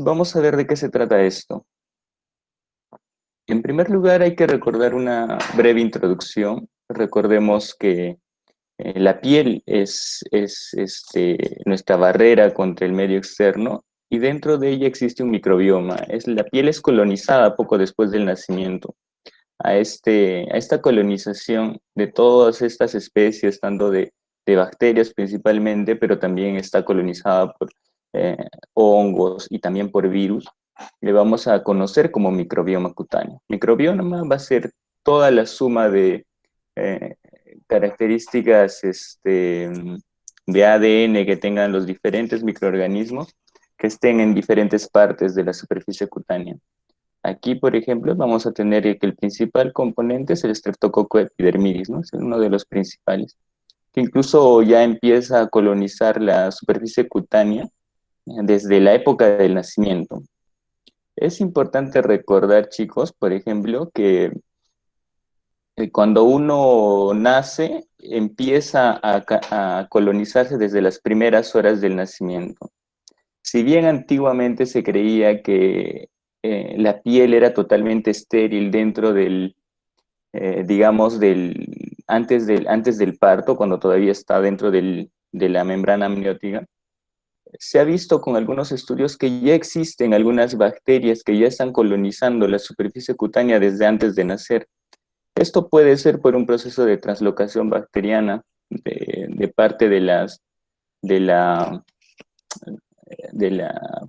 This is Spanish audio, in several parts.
Vamos a ver de qué se trata esto. En primer lugar, hay que recordar una breve introducción. Recordemos que la piel es nuestra barrera contra el medio externo y dentro de ella existe un microbioma. La piel es colonizada poco después del nacimiento. A esta colonización de todas estas especies, tanto de bacterias principalmente, pero también está colonizada por eh, hongos y también por virus, le vamos a conocer como microbioma cutáneo. Microbioma va a ser toda la suma de eh, características de ADN que tengan los diferentes microorganismos que estén en diferentes partes de la superficie cutánea. Aquí, por ejemplo, vamos a tener que el principal componente es el Streptococcus epidermidis, ¿no? Es uno de los principales, que incluso ya empieza a colonizar la superficie cutánea desde la época del nacimiento. Es importante recordar, chicos, por ejemplo, que cuando uno nace, empieza a colonizarse desde las primeras horas del nacimiento. Si bien antiguamente se creía que la piel era totalmente estéril dentro digamos, antes del parto, cuando todavía está dentro de la membrana amniótica, se ha visto con algunos estudios que ya existen algunas bacterias que ya están colonizando la superficie cutánea desde antes de nacer. Esto puede ser por un proceso de translocación bacteriana de parte de la, de la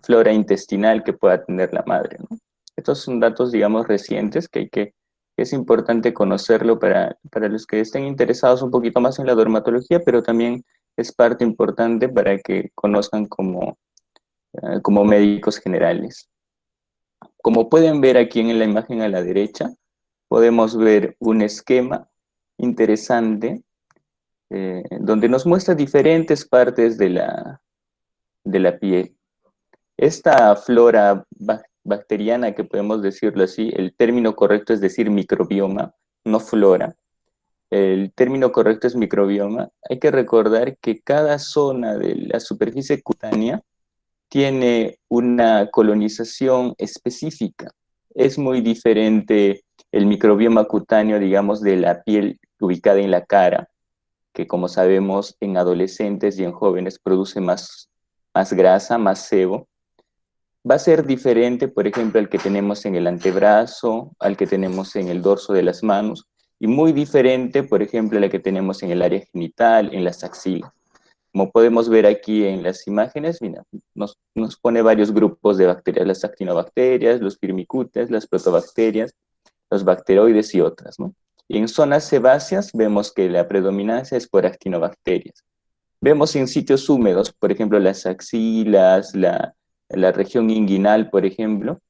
flora intestinal que pueda tener la madre, ¿no? Estos son datos, digamos, recientes que es importante conocerlo para los que estén interesados un poquito más en la dermatología, pero también es parte importante para que conozcan como médicos generales. Como pueden ver aquí en la imagen a la derecha, podemos ver un esquema interesante donde nos muestra diferentes partes de la piel. Esta flora bacteriana, que podemos decirlo así, el término correcto es decir microbioma, no flora. El término correcto es microbioma. Hay que recordar que cada zona de la superficie cutánea tiene una colonización específica. Es muy diferente el microbioma cutáneo, digamos, de la piel ubicada en la cara, que como sabemos en adolescentes y en jóvenes produce más grasa, más sebo. Va a ser diferente, por ejemplo, al que tenemos en el antebrazo, al que tenemos en el dorso de las manos, y muy diferente, por ejemplo, al que tenemos en el área genital, en las axilas. Como podemos ver aquí en las imágenes, mira, nos pone varios grupos de bacterias, las actinobacterias, los firmicutes, las protobacterias, los bacteroides y otras, ¿no? Y en zonas sebáceas vemos que la predominancia es por actinobacterias. Vemos en sitios húmedos, por ejemplo, las axilas, la región inguinal, por ejemplo,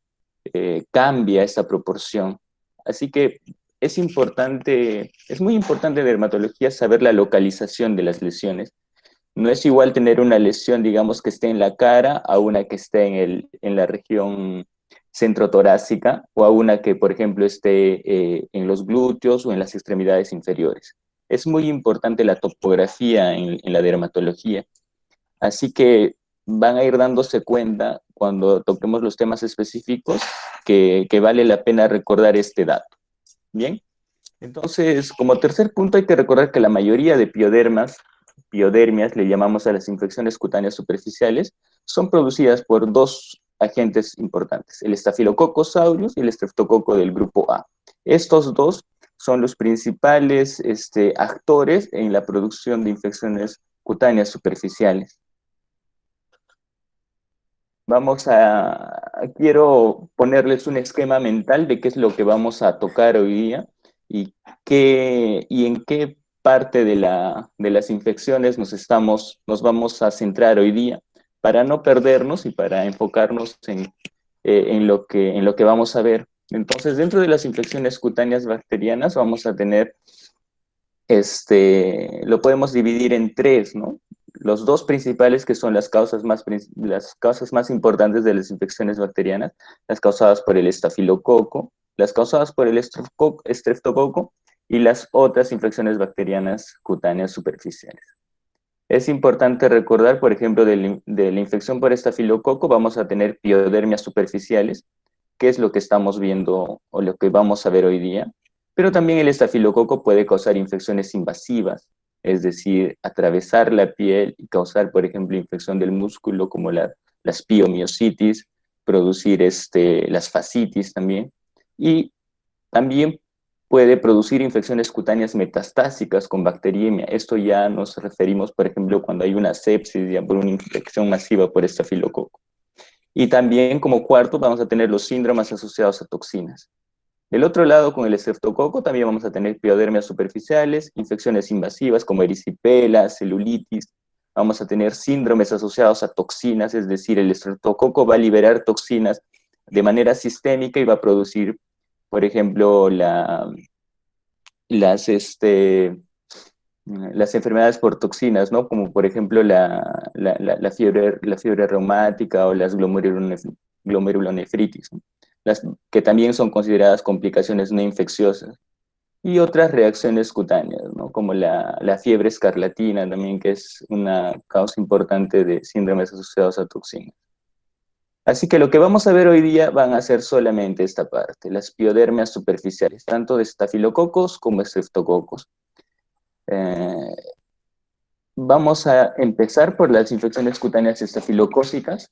cambia esta proporción. Así que es muy importante en dermatología saber la localización de las lesiones. No es igual tener una lesión, digamos, que esté en la cara a una que esté en la región centrotorácica o a una que, por ejemplo, esté en los glúteos o en las extremidades inferiores. Es muy importante la topografía en la dermatología. Así que van a ir dándose cuenta cuando toquemos los temas específicos que vale la pena recordar este dato. Bien, entonces, como tercer punto hay que recordar que la mayoría de piodermias, le llamamos a las infecciones cutáneas superficiales, son producidas por dos agentes importantes, el Staphylococcus aureus y el estreptococo del grupo A. Estos dos son los principales actores en la producción de infecciones cutáneas superficiales. Quiero ponerles un esquema mental de qué es lo que vamos a tocar hoy día y, y en qué parte de las infecciones nos vamos a centrar hoy día para no perdernos y para enfocarnos en lo que vamos a ver. Entonces, dentro de las infecciones cutáneas bacterianas vamos a tener, lo podemos dividir en tres, ¿no? Los dos principales, que son las causas más importantes de las infecciones bacterianas, las causadas por el estafilococo, las causadas por el estreptococo y las otras infecciones bacterianas cutáneas superficiales. Es importante recordar, por ejemplo, de la infección por estafilococo vamos a tener piodermias superficiales, que es lo que estamos viendo o lo que vamos a ver hoy día, pero también el estafilococo puede causar infecciones invasivas, es decir, atravesar la piel y causar, por ejemplo, infección del músculo como las piomiositis, producir las fascitis también, y también puede producir infecciones cutáneas metastásicas con bacteriemia. Esto ya nos referimos, por ejemplo, cuando hay una sepsis ya por una infección masiva por estafilococo. Y también como cuarto vamos a tener los síndromes asociados a toxinas. Del otro lado, con el estreptococo también vamos a tener piodermias superficiales, infecciones invasivas como erisipela, celulitis. Vamos a tener síndromes asociados a toxinas, es decir, el estreptococo va a liberar toxinas de manera sistémica y va a producir, por ejemplo, las, las enfermedades por toxinas, ¿no? Como por ejemplo la fiebre reumática o las glomerulonefritis, ¿no? Las que también son consideradas complicaciones no infecciosas. Y otras reacciones cutáneas, ¿no? Como la fiebre escarlatina también, que es una causa importante de síndromes asociados a toxinas. Así que lo que vamos a ver hoy día van a ser solamente esta parte, las piodermias superficiales, tanto de estafilococos como estreptococos. Eh, Vamos a empezar por las infecciones cutáneas estafilocócicas.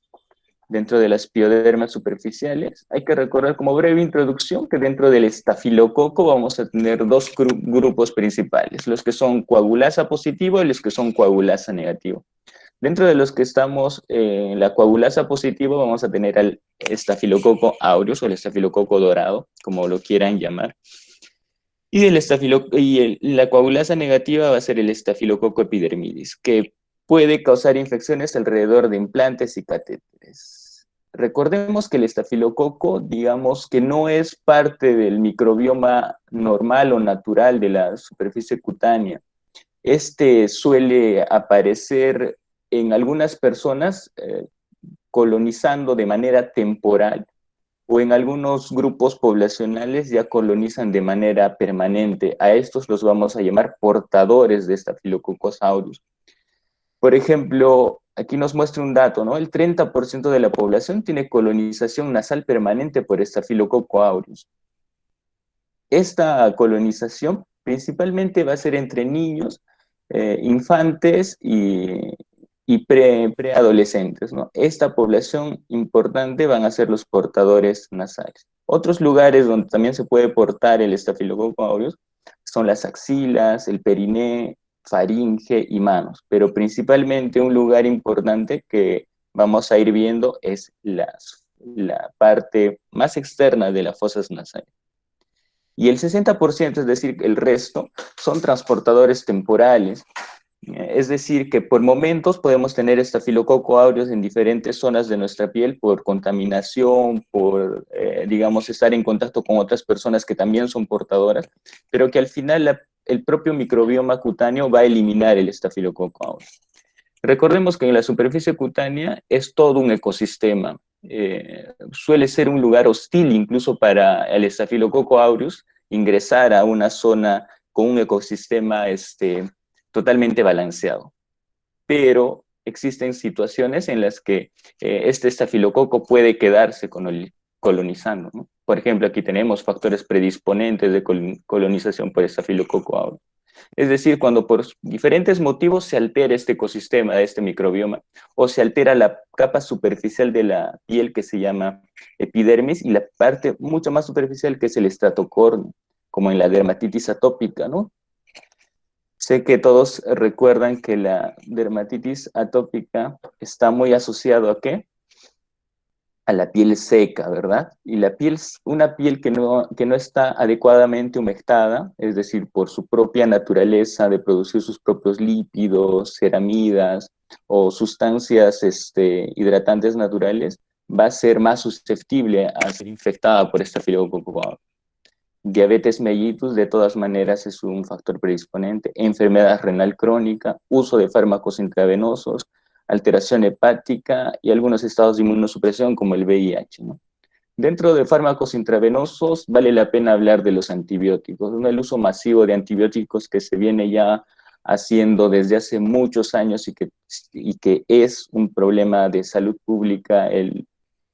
Dentro de las piodermas superficiales, hay que recordar como breve introducción que dentro del estafilococo vamos a tener dos grupos principales, los que son coagulasa positivo y los que son coagulasa negativo. Dentro de los que estamos en la coagulasa positivo vamos a tener al estafilococo aureus o el estafilococo dorado, como lo quieran llamar. Y, la coagulasa negativa va a ser el estafilococo epidermidis, que puede causar infecciones alrededor de implantes y catéteres. Recordemos que el estafilococo, digamos que no es parte del microbioma normal o natural de la superficie cutánea. Este suele aparecer en algunas personas colonizando de manera temporal o en algunos grupos poblacionales ya colonizan de manera permanente. A estos los vamos a llamar portadores de Staphylococcus aureus. Por ejemplo, aquí nos muestra un dato, ¿no? El 30% de la población tiene colonización nasal permanente por Staphylococcus aureus. Esta colonización principalmente va a ser entre niños, infantes y preadolescentes, ¿no? Esta población importante van a ser los portadores nasales. Otros lugares donde también se puede portar el Staphylococcus aureus son las axilas, el periné, faringe y manos, pero principalmente un lugar importante que vamos a ir viendo es la parte más externa de las fosas nasales. Y el 60%, es decir, el resto, son transportadores temporales. Es decir, que por momentos podemos tener estafilococo aureus en diferentes zonas de nuestra piel por contaminación, por, digamos, estar en contacto con otras personas que también son portadoras, pero que al final el propio microbioma cutáneo va a eliminar el estafilococo aureus. Recordemos que en la superficie cutánea es todo un ecosistema. Suele ser un lugar hostil incluso para el estafilococo aureus ingresar a una zona con un ecosistema totalmente balanceado. Pero existen situaciones en las que este estafilococo puede quedarse colonizando, ¿no? Por ejemplo, aquí tenemos factores predisponentes de colonización por estafilococo aureus. Es decir, cuando por diferentes motivos se altera este ecosistema de este microbioma o se altera la capa superficial de la piel que se llama epidermis y la parte mucho más superficial que es el estratocornio, como en la dermatitis atópica, ¿no? Sé que todos recuerdan que la dermatitis atópica está muy asociado ¿a qué? A la piel seca, ¿verdad? Y una piel que no está adecuadamente humectada, es decir, por su propia naturaleza de producir sus propios lípidos, ceramidas o sustancias hidratantes naturales, va a ser más susceptible a ser infectada por Staphylococcus aureus. Diabetes mellitus, de todas maneras, es un factor predisponente. Enfermedad renal crónica, uso de fármacos intravenosos, alteración hepática y algunos estados de inmunosupresión como el VIH, ¿no? Dentro de fármacos intravenosos vale la pena hablar de los antibióticos, ¿no? El uso masivo de antibióticos que se viene ya haciendo desde hace muchos años y que es un problema de salud pública, el,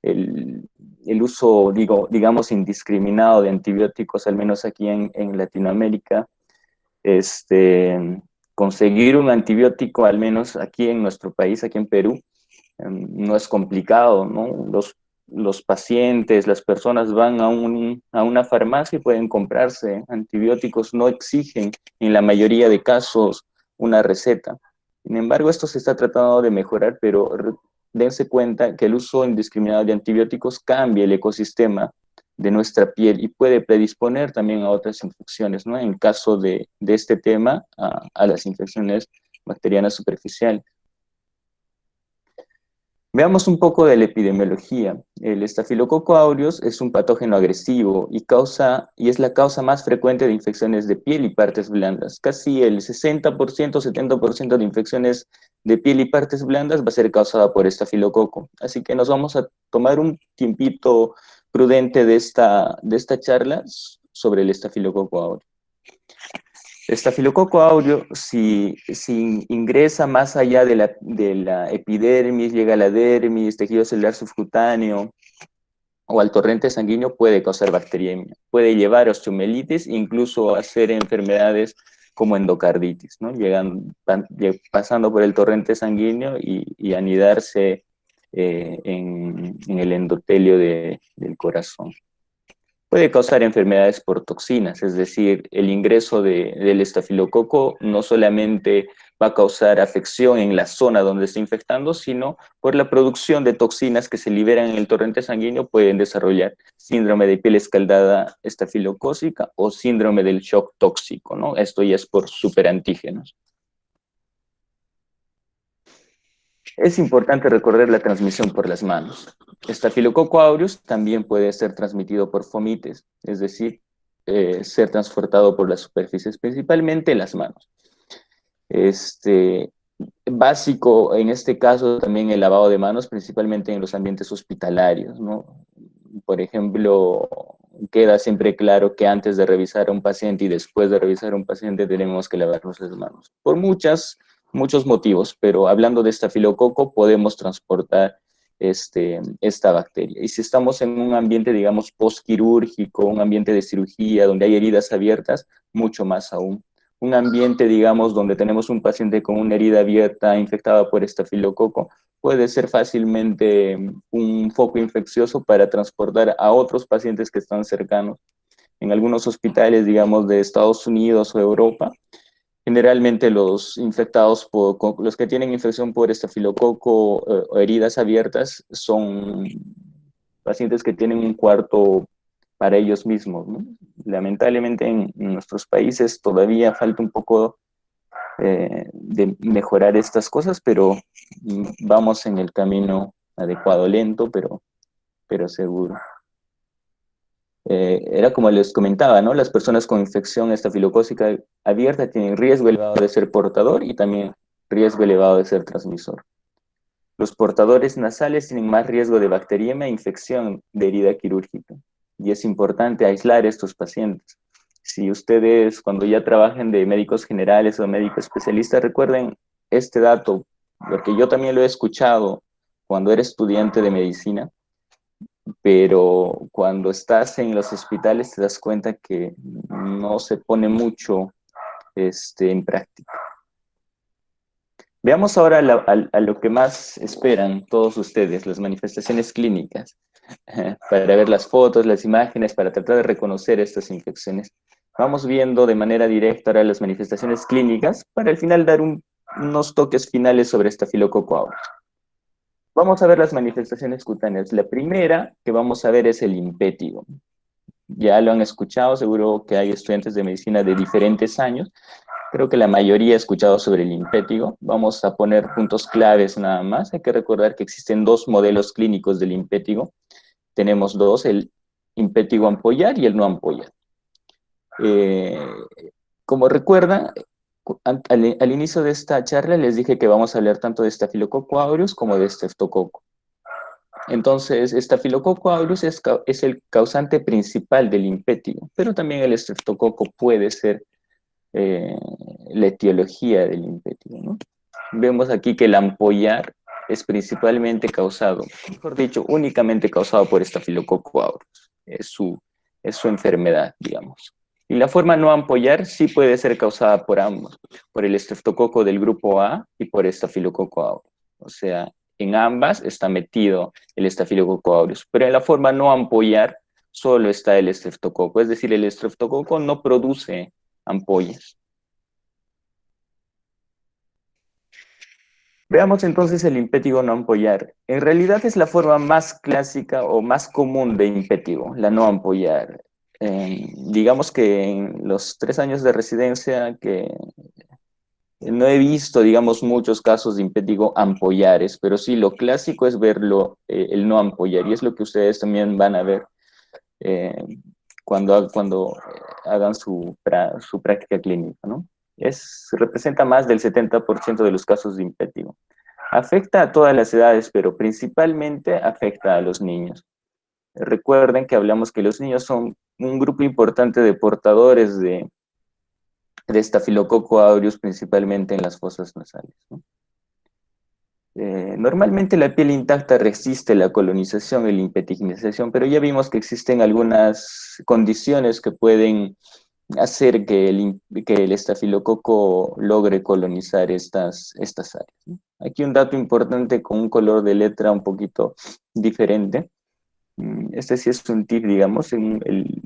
el uso, digamos, indiscriminado de antibióticos, al menos aquí en Latinoamérica. Conseguir un antibiótico, al menos aquí en nuestro país, aquí en Perú, no es complicado, ¿no? Los pacientes, las personas van a una farmacia y pueden comprarse antibióticos, no exigen en la mayoría de casos una receta. Sin embargo, esto se está tratando de mejorar, pero dense cuenta que el uso indiscriminado de antibióticos cambia el ecosistema de nuestra piel y puede predisponer también a otras infecciones, ¿no? En caso de este tema, a las infecciones bacterianas superficiales. Veamos un poco de la epidemiología. El estafilococo aureus es un patógeno agresivo y es la causa más frecuente de infecciones de piel y partes blandas. Casi el 60%, 70% de infecciones de piel y partes blandas va a ser causada por estafilococo. Así que nos vamos a tomar un tiempito prudente de esta charla sobre el estafilococo aureus. Estafilococo aureus, si ingresa más allá de la epidermis, llega a la dermis, tejido celular subcutáneo o al torrente sanguíneo, puede causar bacteriemia, puede llevar osteomielitis, incluso hacer enfermedades como endocarditis, ¿no? Pasando por el torrente sanguíneo y anidarse en el endotelio del corazón. Puede causar enfermedades por toxinas, es decir, el ingreso del estafilococo no solamente va a causar afección en la zona donde está infectando, sino por la producción de toxinas que se liberan en el torrente sanguíneo pueden desarrollar síndrome de piel escaldada estafilocócica o síndrome del shock tóxico, ¿no? Esto ya es por superantígenos. Es importante recordar la transmisión por las manos. Estafilococo aureus también puede ser transmitido por fomites, es decir, ser transportado por las superficies, principalmente las manos. Básico en este caso también el lavado de manos, principalmente en los ambientes hospitalarios, ¿no? Por ejemplo, queda siempre claro que antes de revisar a un paciente y después de revisar a un paciente tenemos que lavarnos las manos. Por muchos motivos, pero hablando de estafilococo podemos transportar esta bacteria. Y si estamos en un ambiente, digamos, postquirúrgico, un ambiente de cirugía donde hay heridas abiertas, mucho más aún. Un ambiente, digamos, donde tenemos un paciente con una herida abierta infectada por estafilococo, puede ser fácilmente un foco infeccioso para transportar a otros pacientes que están cercanos. En algunos hospitales, digamos, de Estados Unidos o Europa, generalmente los infectados, los que tienen infección por estafilococo o heridas abiertas, son pacientes que tienen un cuarto para ellos mismos, ¿no? Lamentablemente en nuestros países todavía falta un poco de mejorar estas cosas, pero vamos en el camino adecuado, lento, pero seguro. Era como les comentaba, ¿no? Las personas con infección estafilocócica abierta tienen riesgo elevado de ser portador y también riesgo elevado de ser transmisor. Los portadores nasales tienen más riesgo de bacteriemia e infección de herida quirúrgica. Y es importante aislar a estos pacientes. Si ustedes, cuando ya trabajen de médicos generales o médicos especialistas, recuerden este dato, porque yo también lo he escuchado cuando era estudiante de medicina, pero cuando estás en los hospitales te das cuenta que no se pone mucho en práctica. Veamos ahora a lo que más esperan todos ustedes, las manifestaciones clínicas, para ver las fotos, las imágenes, para tratar de reconocer estas infecciones. Vamos viendo de manera directa ahora las manifestaciones clínicas, para al final dar unos toques finales sobre estafilococo aureus. Vamos a ver las manifestaciones cutáneas. La primera que vamos a ver es el impétigo. Ya lo han escuchado, seguro que hay estudiantes de medicina de diferentes años. Creo que la mayoría ha escuchado sobre el impétigo. Vamos a poner puntos claves nada más. Hay que recordar que existen dos modelos clínicos del impétigo. Tenemos dos, el impétigo ampollar y el no ampollar. Como recuerdan, al inicio de esta charla les dije que vamos a hablar tanto de estafilococo aureus como de streptococo. Entonces, Staphylococcus aureus es el causante principal del impétigo, pero también el estreptococo puede ser eh, la etiología del impétigo, ¿no? Vemos aquí que el ampollar es principalmente causado, mejor dicho, únicamente causado por Staphylococcus aureus. Es su enfermedad, digamos. Y la forma no ampollar sí puede ser causada por ambos, por el estreptococo del grupo A y por Staphylococcus aureus. O sea, en ambas está metido el Staphylococcus aureus, pero en la forma no ampollar solo está el estreptococo, es decir, el estreptococo no produce ampollas. Veamos entonces el impétigo no ampollar. En realidad es la forma más clásica o más común de impétigo, la no ampollar. Digamos que en los 3 años de residencia que no he visto, digamos, muchos casos de impétigo ampollares, pero sí lo clásico es verlo, el no ampollar, y es lo que ustedes también van a ver eh, cuando hagan su práctica clínica, ¿no? Representa más del 70% de los casos de impétigo. Afecta a todas las edades, pero principalmente afecta a los niños. Recuerden que hablamos que los niños son un grupo importante de portadores de Staphylococcus aureus, principalmente en las fosas nasales, ¿no? Normalmente la piel intacta resiste la colonización y la impetignización, pero ya vimos que existen algunas condiciones que pueden hacer que el estafilococo logre colonizar estas áreas, ¿no? Aquí un dato importante con un color de letra un poquito diferente. Este sí es un tip, digamos, el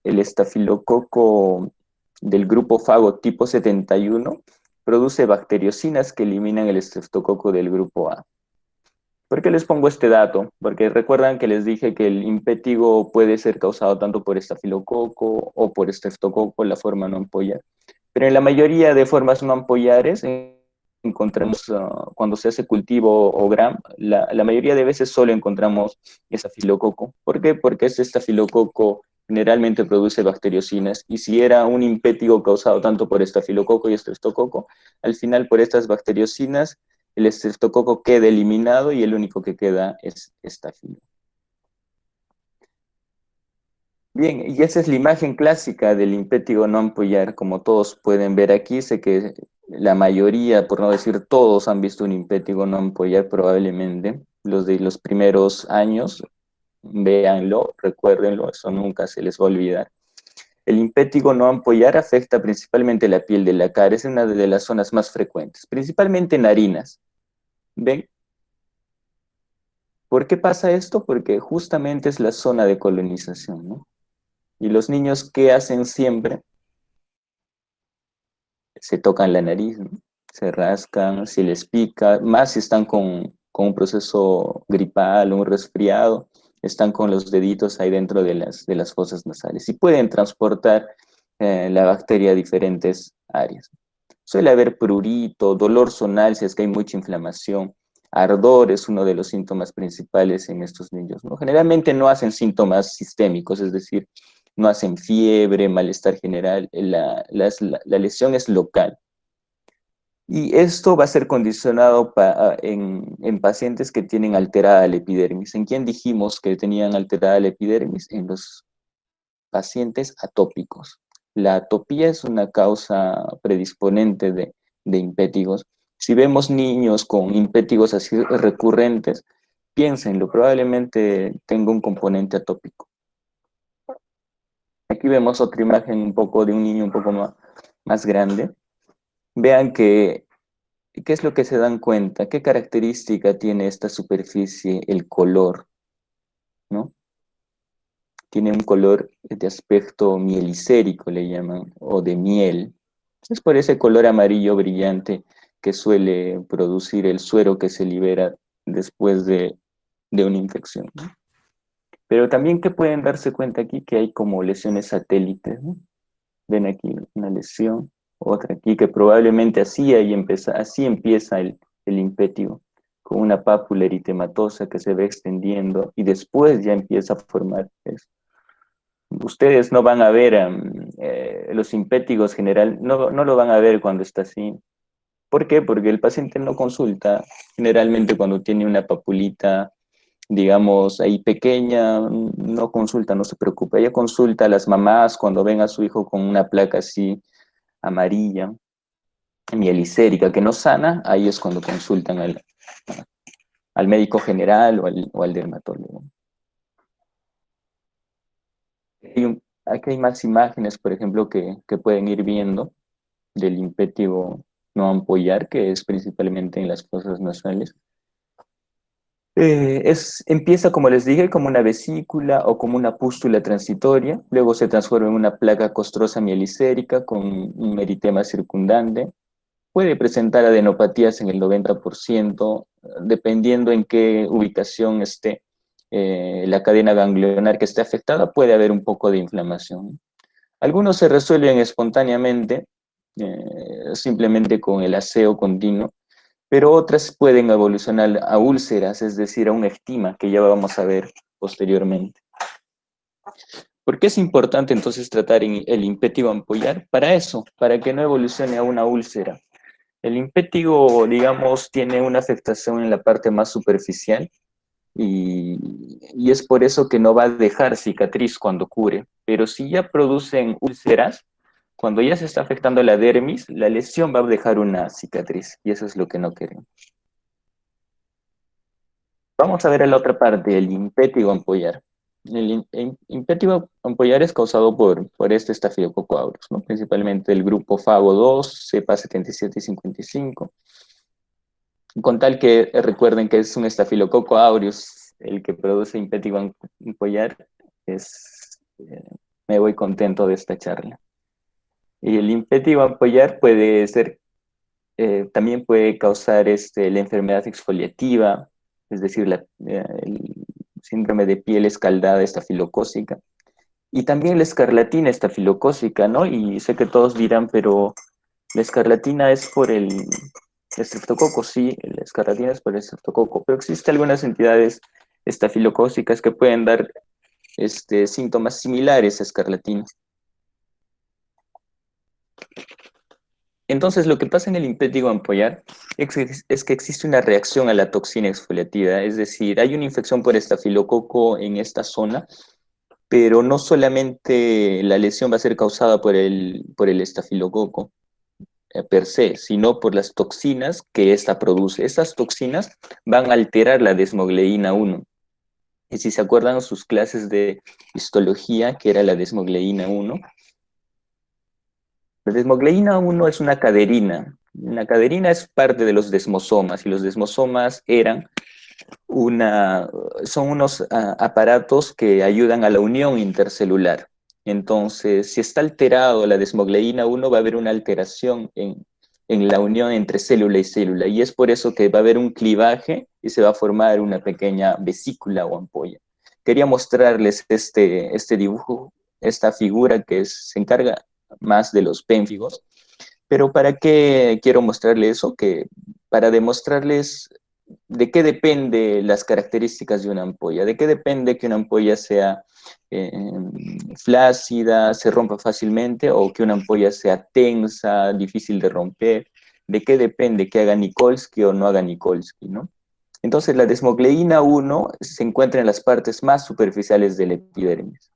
estafilococo del grupo fago tipo 71 produce bacteriocinas que eliminan el estreptococo del grupo A. ¿Por qué les pongo este dato? Porque recuerdan que les dije que el impétigo puede ser causado tanto por estafilococo o por estreptococo, la forma no ampollar. Pero en la mayoría de formas no ampallares encontramos, cuando se hace cultivo o gram, la mayoría de veces solo encontramos estafilococo. ¿Por qué? Porque este estafilococo generalmente produce bacteriocinas, y si era un impétigo causado tanto por estafilococo y estreptococo, al final por estas bacteriocinas el estreptococo queda eliminado y el único que queda es estafilo. Bien, y esa es la imagen clásica del impétigo no ampollar. Como todos pueden ver aquí, sé que la mayoría, por no decir todos, han visto un impétigo no ampollar probablemente. Los de los primeros años, véanlo, recuérdenlo, eso nunca se les va a olvidar. El impétigo no ampollar afecta principalmente la piel de la cara, es una de las zonas más frecuentes, principalmente narinas. ¿Ven? ¿Por qué pasa esto? Porque justamente es la zona de colonización, ¿no? Y los niños, ¿qué hacen siempre? Se tocan la nariz, ¿no? Se rascan, si les pica, más si están con un proceso gripal o un resfriado, están con los deditos ahí dentro de las fosas nasales y pueden transportar la bacteria a diferentes áreas. Suele haber prurito, dolor zonal si es que hay mucha inflamación, ardor es uno de los síntomas principales en estos niños, ¿no? Generalmente no hacen síntomas sistémicos, es decir, no hacen fiebre, malestar general, la lesión es local. Y esto va a ser condicionado en pacientes que tienen alterada la epidermis. ¿En quién dijimos que tenían alterada la epidermis? En los pacientes atópicos. La atopía es una causa predisponente de impétigos. Si vemos niños con impétigos así recurrentes, piénsenlo, probablemente tenga un componente atópico. Aquí vemos otra imagen un poco de un niño un poco más grande. Vean ¿qué es lo que se dan cuenta? ¿Qué característica tiene esta superficie? El color, ¿no? Tiene un color de aspecto mielicérico, le llaman, o de miel. Es por ese color amarillo brillante que suele producir el suero que se libera después de una infección, ¿no? Pero también que pueden darse cuenta aquí que hay como lesiones satélites, ¿no? Ven aquí una lesión, otra aquí, que probablemente así empieza el impétigo, con una pápula eritematosa que se va extendiendo y después ya empieza a formar eso. Ustedes no van a ver los impétigos general, no lo van a ver cuando está así. ¿Por qué? Porque el paciente no consulta generalmente cuando tiene una papulita digamos, ahí pequeña, no consulta, no se preocupe. Ella consulta a las mamás cuando ven a su hijo con una placa así amarilla, mielicérica, que no sana, ahí es cuando consultan al médico general o al dermatólogo. Aquí hay más imágenes, por ejemplo, que pueden ir viendo del impétigo no ampollar, que es principalmente en las fosas nasales. Empieza, como les dije, como una vesícula o como una pústula transitoria, luego se transforma en una placa costrosa mielicérica con un eritema circundante. Puede presentar adenopatías en el 90%, dependiendo en qué ubicación esté la cadena ganglionar que esté afectada, puede haber un poco de inflamación. Algunos se resuelven espontáneamente, simplemente con el aseo continuo, pero otras pueden evolucionar a úlceras, es decir, a un estima, que ya vamos a ver posteriormente. ¿Por qué es importante entonces tratar el impétigo ampollar? Para eso, para que no evolucione a una úlcera. El impétigo, digamos, tiene una afectación en la parte más superficial y es por eso que no va a dejar cicatriz cuando cure. Pero si ya producen úlceras, cuando ya se está afectando la dermis, la lesión va a dejar una cicatriz y eso es lo que no queremos. Vamos a ver a la otra parte, el impétigo ampollar. El impétigo ampollar es causado por este estafilococo aureus, ¿no? Principalmente el grupo FAGO2, cepa 77 y 55. Con tal que recuerden que es un estafilococo aureus el que produce impétigo ampollar, me voy contento de esta charla. Y el impétigo ampollar puede ser, también puede causar la enfermedad exfoliativa, es decir, el síndrome de piel escaldada estafilocócica, y también la escarlatina estafilocócica, ¿no? Y sé que todos dirán, pero la escarlatina es por el estreptococo, sí, la escarlatina es por el estreptococo, pero existen algunas entidades estafilocócicas que pueden dar síntomas similares a escarlatina. Entonces, lo que pasa en el impétigo ampollar es que existe una reacción a la toxina exfoliativa, es decir, hay una infección por estafilococo en esta zona, pero no solamente la lesión va a ser causada por el estafilococo per se, sino por las toxinas que ésta produce. Estas toxinas van a alterar la desmogleína 1. Y si se acuerdan sus clases de histología, que era la desmogleína 1, la desmogleína 1 es una caderina. La caderina es parte de los desmosomas y los desmosomas son unos aparatos que ayudan a la unión intercelular. Entonces, si está alterado la desmogleína 1, va a haber una alteración en la unión entre célula y célula. Y es por eso que va a haber un clivaje y se va a formar una pequeña vesícula o ampolla. Quería mostrarles este dibujo, esta figura que se encarga más de los pénfigos. Pero ¿para qué quiero mostrarles eso? Que para demostrarles de qué depende las características de una ampolla, de qué depende que una ampolla sea flácida, se rompa fácilmente, o que una ampolla sea tensa, difícil de romper, de qué depende que haga Nikolsky o no haga Nikolsky, ¿no? Entonces la desmogleína 1 se encuentra en las partes más superficiales del epidermis,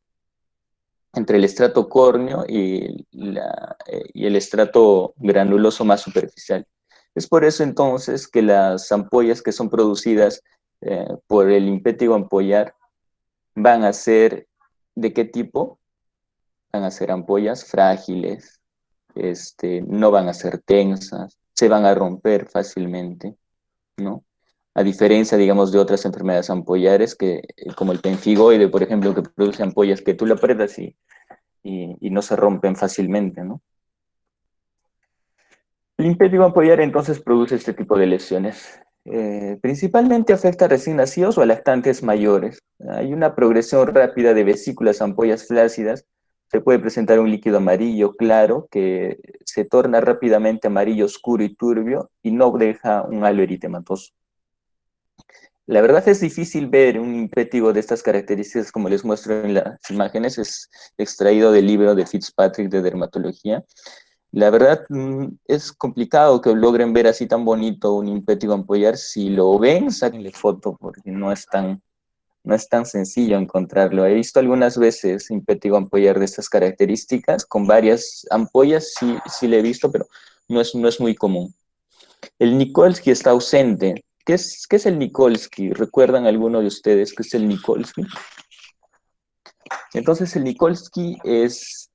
entre el estrato córneo y el estrato granuloso más superficial. Es por eso entonces que las ampollas que son producidas por el impétigo ampollar van a ser, ¿de qué tipo? Van a ser ampollas frágiles, no van a ser tensas, se van a romper fácilmente, ¿no? A diferencia, digamos, de otras enfermedades ampollares, como el penfigoide, por ejemplo, que produce ampollas que tú la apretas y no se rompen fácilmente, ¿no? El impétigo ampollar entonces produce este tipo de lesiones. Principalmente afecta a recién nacidos o a lactantes mayores. Hay una progresión rápida de vesículas ampollas flácidas. Se puede presentar un líquido amarillo claro que se torna rápidamente amarillo oscuro y turbio y no deja un halo eritematoso. La verdad es difícil ver un impétigo de estas características como les muestro en las imágenes. Es extraído del libro de Fitzpatrick de dermatología. La verdad es complicado que logren ver así tan bonito un impétigo ampollar. Si lo ven, sáquenle foto porque no es tan No es tan sencillo encontrarlo. He visto algunas veces impétigo ampollar de estas características, con varias ampollas, sí, sí le he visto, pero no es muy común. El Nikolsky está ausente. Qué es el Nikolsky? ¿Recuerdan alguno de ustedes qué es el Nikolsky? Entonces el Nikolsky es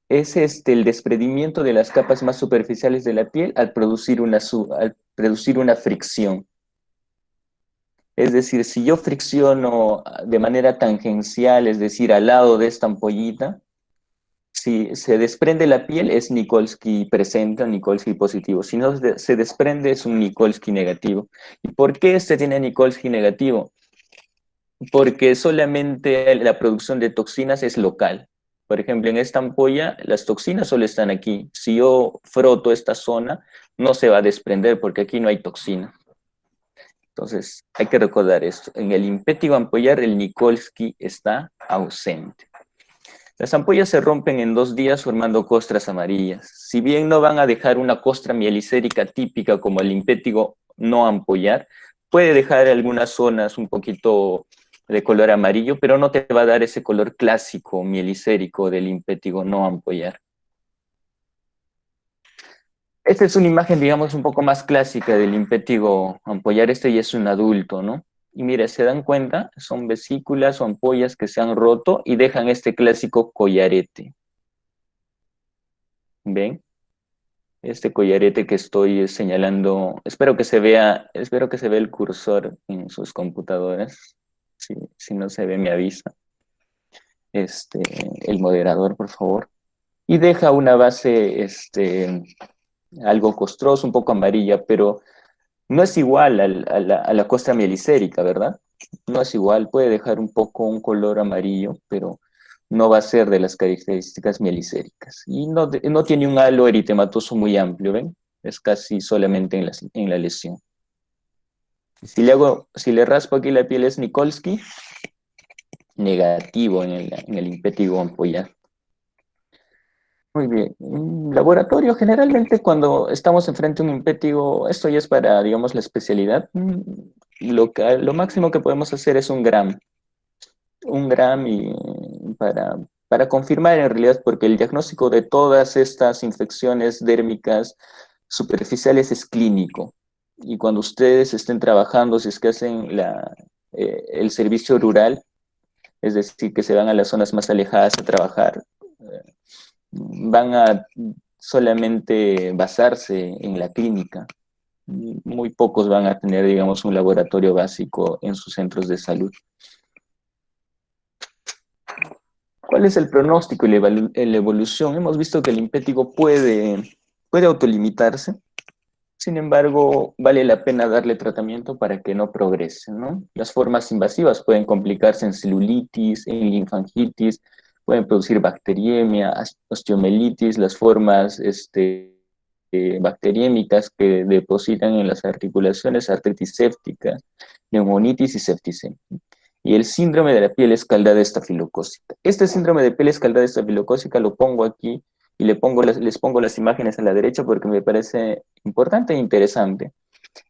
el desprendimiento de las capas más superficiales de la piel al producir una fricción. Es decir, si yo fricciono de manera tangencial, es decir, al lado de esta ampollita, si se desprende la piel es Nikolsky presente, Nikolsky positivo. Si no se desprende es un Nikolsky negativo. ¿Y por qué este tiene Nikolsky negativo? Porque solamente la producción de toxinas es local. Por ejemplo, en esta ampolla las toxinas solo están aquí. Si yo froto esta zona, no se va a desprender porque aquí no hay toxina. Entonces, hay que recordar esto. En el impétigo ampollar, el Nikolsky está ausente. Las ampollas se rompen en 2 días formando costras amarillas. Si bien no van a dejar una costra mielicérica típica como el impétigo no ampollar, puede dejar algunas zonas un poquito de color amarillo, pero no te va a dar ese color clásico mielicérico del impétigo no ampollar. Esta es una imagen, digamos, un poco más clásica del impétigo ampollar. Este ya es un adulto, ¿no? Y mire, se dan cuenta, son vesículas o ampollas que se han roto y dejan este clásico collarete. ¿Ven? Este collarete que estoy señalando, espero que se vea el cursor en sus computadoras. Si no se ve, me avisa. Este, el moderador, por favor. Y deja una base, algo costrosa, un poco amarilla, pero no es igual a la costra mielicérica, ¿verdad? No es igual, puede dejar un poco un color amarillo, pero no va a ser de las características mielicéricas. Y no tiene un halo eritematoso muy amplio, ¿ven? Es casi solamente en la lesión. Si le raspo aquí la piel es Nikolsky, negativo en el impétigo ampollar. Muy bien. En laboratorio, generalmente cuando estamos enfrente de un impétigo, esto ya es para, digamos, la especialidad. Lo máximo que podemos hacer es un gram y para confirmar en realidad, porque el diagnóstico de todas estas infecciones dérmicas superficiales es clínico. Y cuando ustedes estén trabajando, si es que hacen el servicio rural, es decir, que se van a las zonas más alejadas a trabajar, van a solamente basarse en la clínica. Muy pocos van a tener, digamos, un laboratorio básico en sus centros de salud. ¿Cuál es el pronóstico y la evolución? Hemos visto que el impétigo puede autolimitarse, sin embargo, vale la pena darle tratamiento para que no progrese, ¿no? Las formas invasivas pueden complicarse en celulitis, en linfangitis, pueden producir bacteriemia, osteomelitis, las formas bacteriémicas que depositan en las articulaciones, artritis séptica, neumonitis y septicemia. Y el síndrome de la piel escaldada estafilocócica. Este síndrome de piel escaldada estafilocócica lo pongo aquí y les pongo las imágenes a la derecha porque me parece importante e interesante.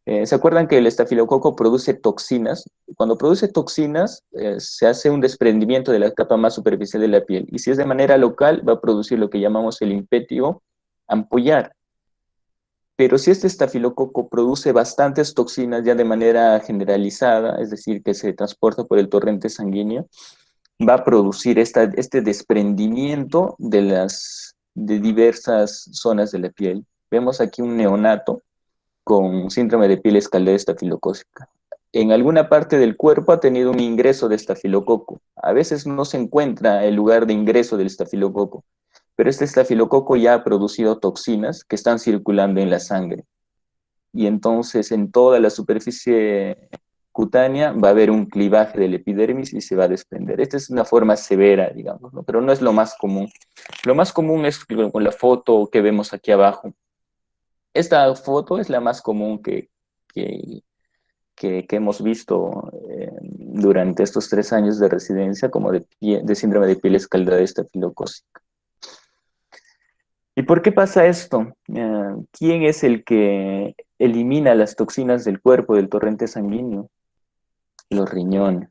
¿Se acuerdan que el estafilococo produce toxinas? Cuando produce toxinas, se hace un desprendimiento de la capa más superficial de la piel. Y si es de manera local, va a producir lo que llamamos el impétigo ampollar. Pero si este estafilococo produce bastantes toxinas ya de manera generalizada, es decir, que se transporta por el torrente sanguíneo, va a producir este desprendimiento de diversas zonas de la piel. Vemos aquí un neonato con síndrome de piel escaldada estafilocócica. En alguna parte del cuerpo ha tenido un ingreso de estafilococo. A veces no se encuentra el lugar de ingreso del estafilococo, pero este estafilococo ya ha producido toxinas que están circulando en la sangre. Y entonces en toda la superficie cutánea va a haber un clivaje del epidermis y se va a desprender. Esta es una forma severa, digamos, ¿no? Pero no es lo más común. Lo más común es con la foto que vemos aquí abajo. Esta foto es la más común que, que hemos visto durante estos 3 años de residencia como de síndrome de piel escaldada estafilocócica. ¿Y por qué pasa esto? ¿Quién es el que elimina las toxinas del cuerpo, del torrente sanguíneo? los riñones.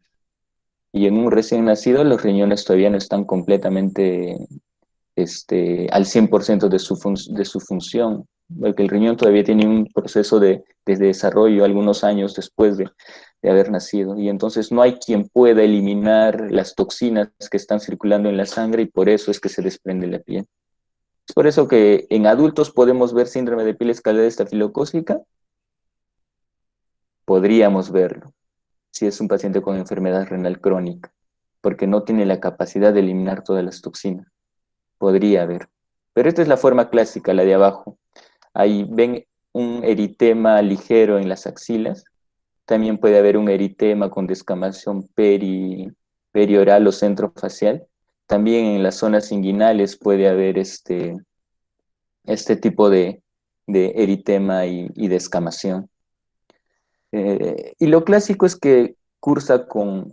Y en un recién nacido los riñones todavía no están completamente al 100% de su función, porque el riñón todavía tiene un proceso de desarrollo algunos años después de haber nacido, y entonces no hay quien pueda eliminar las toxinas que están circulando en la sangre y por eso es que se desprende la piel. Es por eso que en adultos podemos ver síndrome de piel escaldada estafilocócica, podríamos verlo si es un paciente con enfermedad renal crónica, porque no tiene la capacidad de eliminar todas las toxinas. Podría haber. Pero esta es la forma clásica, la de abajo. Ahí ven un eritema ligero en las axilas. También puede haber un eritema con descamación perioral o centrofacial. También en las zonas inguinales puede haber este tipo de eritema y descamación. Y lo clásico es que cursa con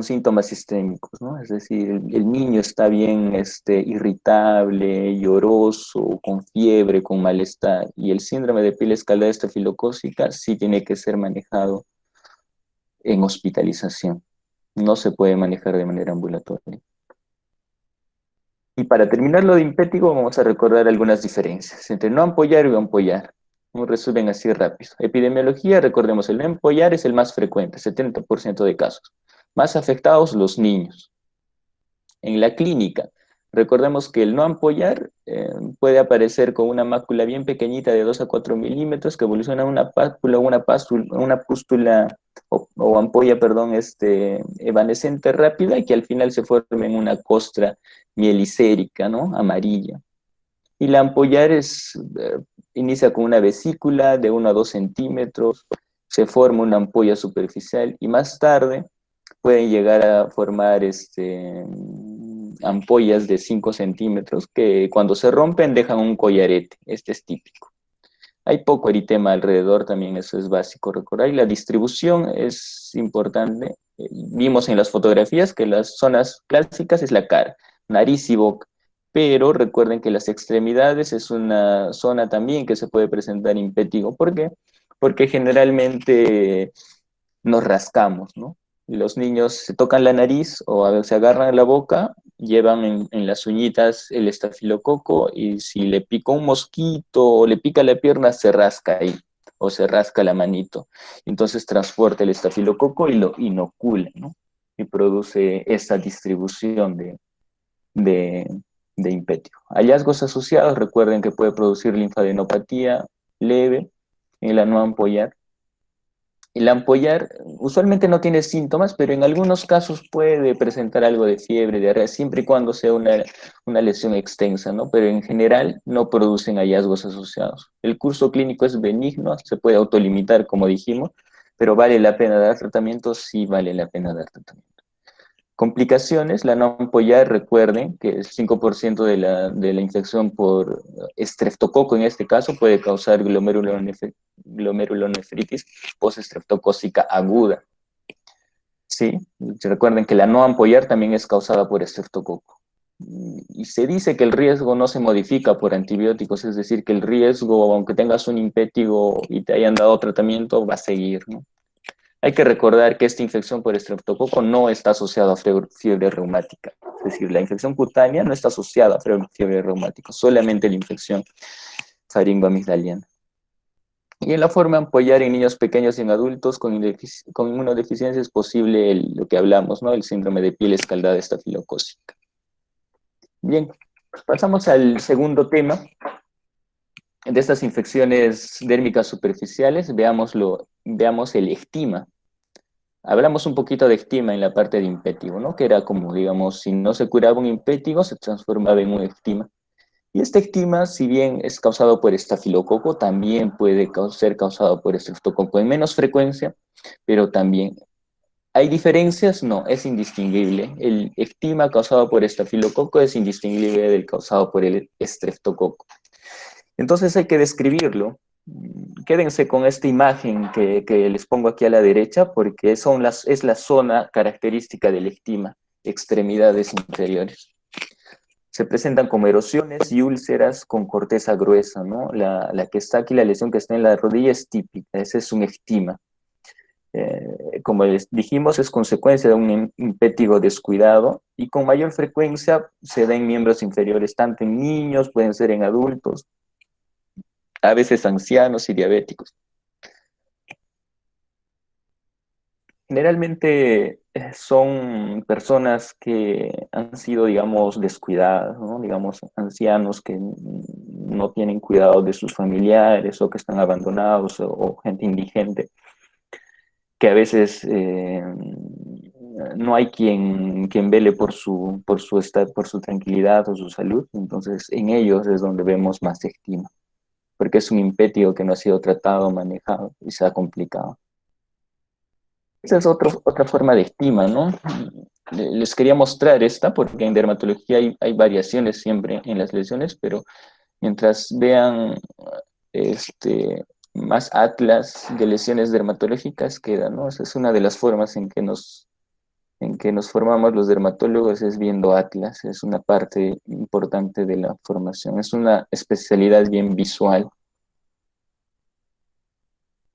síntomas sistémicos, ¿no? Es decir, el niño está bien irritable, lloroso, con fiebre, con malestar, y el síndrome de piel escaldada estafilocócica sí tiene que ser manejado en hospitalización. No se puede manejar de manera ambulatoria. Y para terminar lo de impétigo, vamos a recordar algunas diferencias entre no ampollar y ampollar. Un resumen así rápido. Epidemiología, recordemos, el no ampollar es el más frecuente, 70% de casos. Más afectados los niños. En la clínica, recordemos que el no ampollar puede aparecer con una mácula bien pequeñita de 2 a 4 milímetros que evoluciona a una pápula, una pústula o ampolla, perdón, evanescente rápida y que al final se forma en una costra mielicérica, ¿no? Amarilla. Y la ampollar inicia con una vesícula de 1 a 2 centímetros, se forma una ampolla superficial y más tarde pueden llegar a formar ampollas de 5 centímetros que cuando se rompen dejan un collarete. Este es típico. Hay poco eritema alrededor, también eso es básico recordar. Y la distribución es importante. Vimos en las fotografías que las zonas clásicas es la cara, nariz y boca. Pero recuerden que las extremidades es una zona también que se puede presentar impétigo. ¿Por qué? Porque generalmente nos rascamos, ¿no? Los niños se tocan la nariz o a veces se agarran la boca, llevan en las uñitas el estafilococo y si le picó un mosquito o le pica la pierna, se rasca ahí o se rasca la manito. Entonces transporta el estafilococo y lo inocula, ¿no? Y produce esta distribución de, de impétigo. Hallazgos asociados, recuerden que puede producir linfadenopatía leve en la no ampollar. El ampollar usualmente no tiene síntomas, pero en algunos casos puede presentar algo de fiebre, diarrea, siempre y cuando sea una lesión extensa, ¿no? Pero en general no producen hallazgos asociados. El curso clínico es benigno, se puede autolimitar, como dijimos, pero ¿vale la pena dar tratamiento? Sí vale la pena dar tratamiento. Complicaciones, la no ampollar, recuerden que el 5% de la infección por estreptococo en este caso puede causar glomerulonefritis postestreptocócica aguda. Sí, recuerden que la no ampollar también es causada por estreptococo. Y se dice que el riesgo no se modifica por antibióticos, es decir, que el riesgo, aunque tengas un impétigo y te hayan dado tratamiento, va a seguir, ¿no? Hay que recordar que esta infección por estreptococo no está asociada a fiebre reumática. Es decir, la infección cutánea no está asociada a fiebre reumática, solamente la infección faringoamigdaliana. Y en la forma de ampollar en niños pequeños y en adultos con inmunodeficiencia es posible lo que hablamos, ¿no? El síndrome de piel escaldada estafilocócica. Bien, pasamos al segundo tema de estas infecciones dérmicas superficiales. Veamos el ectima. Hablamos un poquito de ectima en la parte de impétigo, ¿no? Que era como, digamos, si no se curaba un impétigo, se transformaba en un ectima. Y este ectima, si bien es causado por estafilococo, también puede ser causado por estreptococo en menos frecuencia, pero también. ¿Hay diferencias? No, es indistinguible. El ectima causado por estafilococo es indistinguible del causado por el estreptococo. Entonces hay que describirlo. Quédense con esta imagen que les pongo aquí a la derecha, porque es la zona característica del ectima, extremidades inferiores. Se presentan como erosiones y úlceras con corteza gruesa, ¿no? La que está aquí, la lesión que está en la rodilla es típica, ese es un ectima. Como les dijimos, es consecuencia de un impétigo descuidado y con mayor frecuencia se da en miembros inferiores, tanto en niños, pueden ser en adultos, a veces ancianos y diabéticos. Generalmente son personas que han sido, digamos, descuidadas, ¿no? Digamos, ancianos que no tienen cuidado de sus familiares o que están abandonados o gente indigente, que a veces no hay quien vele por su tranquilidad o su salud. Entonces, en ellos es donde vemos más estima, porque es un impétigo que no ha sido tratado, manejado y se ha complicado. Esa es otra forma de estima, ¿no? Les quería mostrar esta, porque en dermatología hay variaciones siempre en las lesiones, pero mientras vean este, más atlas de lesiones dermatológicas, queda, ¿no? Esa es una de las formas en que nos formamos los dermatólogos, es viendo atlas, es una parte importante de la formación, es una especialidad bien visual.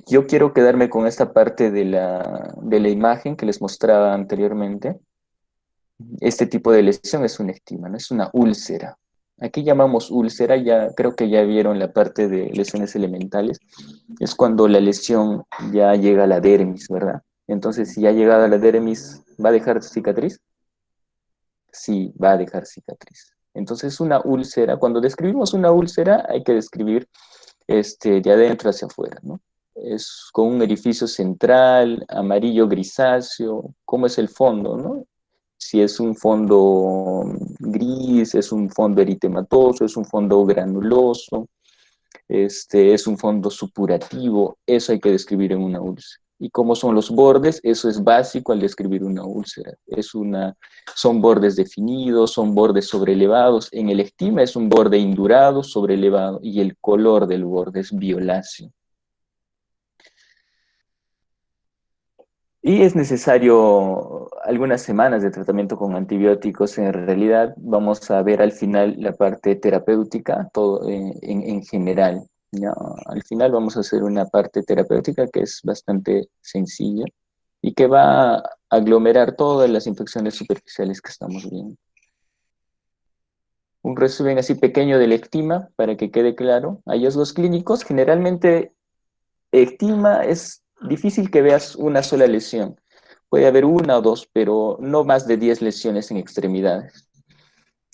Yo quiero quedarme con esta parte de la imagen que les mostraba anteriormente. Este tipo de lesión es una estima, ¿no? Es una úlcera. Aquí llamamos úlcera, ya creo que ya vieron la parte de lesiones elementales. Es cuando la lesión ya llega a la dermis, ¿verdad? Entonces, si ya ha llegado a la dermis, ¿va a dejar cicatriz? Sí, va a dejar cicatriz. Entonces, una úlcera, cuando describimos una úlcera, hay que describir de adentro hacia afuera, ¿no? Es con un orificio central, amarillo grisáceo, ¿cómo es el fondo, no? Si es un fondo gris, es un fondo eritematoso, es un fondo granuloso, es un fondo supurativo, eso hay que describir en una úlcera. Y cómo son los bordes, eso es básico al describir una úlcera. Son bordes definidos, son bordes sobrelevados. En el estima es un borde indurado, sobrelevado, y el color del borde es violáceo. Y es necesario algunas semanas de tratamiento con antibióticos. En realidad vamos a ver al final la parte terapéutica, todo en general, ¿ya? Al final vamos a hacer una parte terapéutica que es bastante sencilla y que va a aglomerar todas las infecciones superficiales que estamos viendo. Un resumen así pequeño del ectima para que quede claro. Hallazgos clínicos, generalmente ectima es difícil que veas una sola lesión. Puede haber una o dos, pero no más de 10 lesiones en extremidades.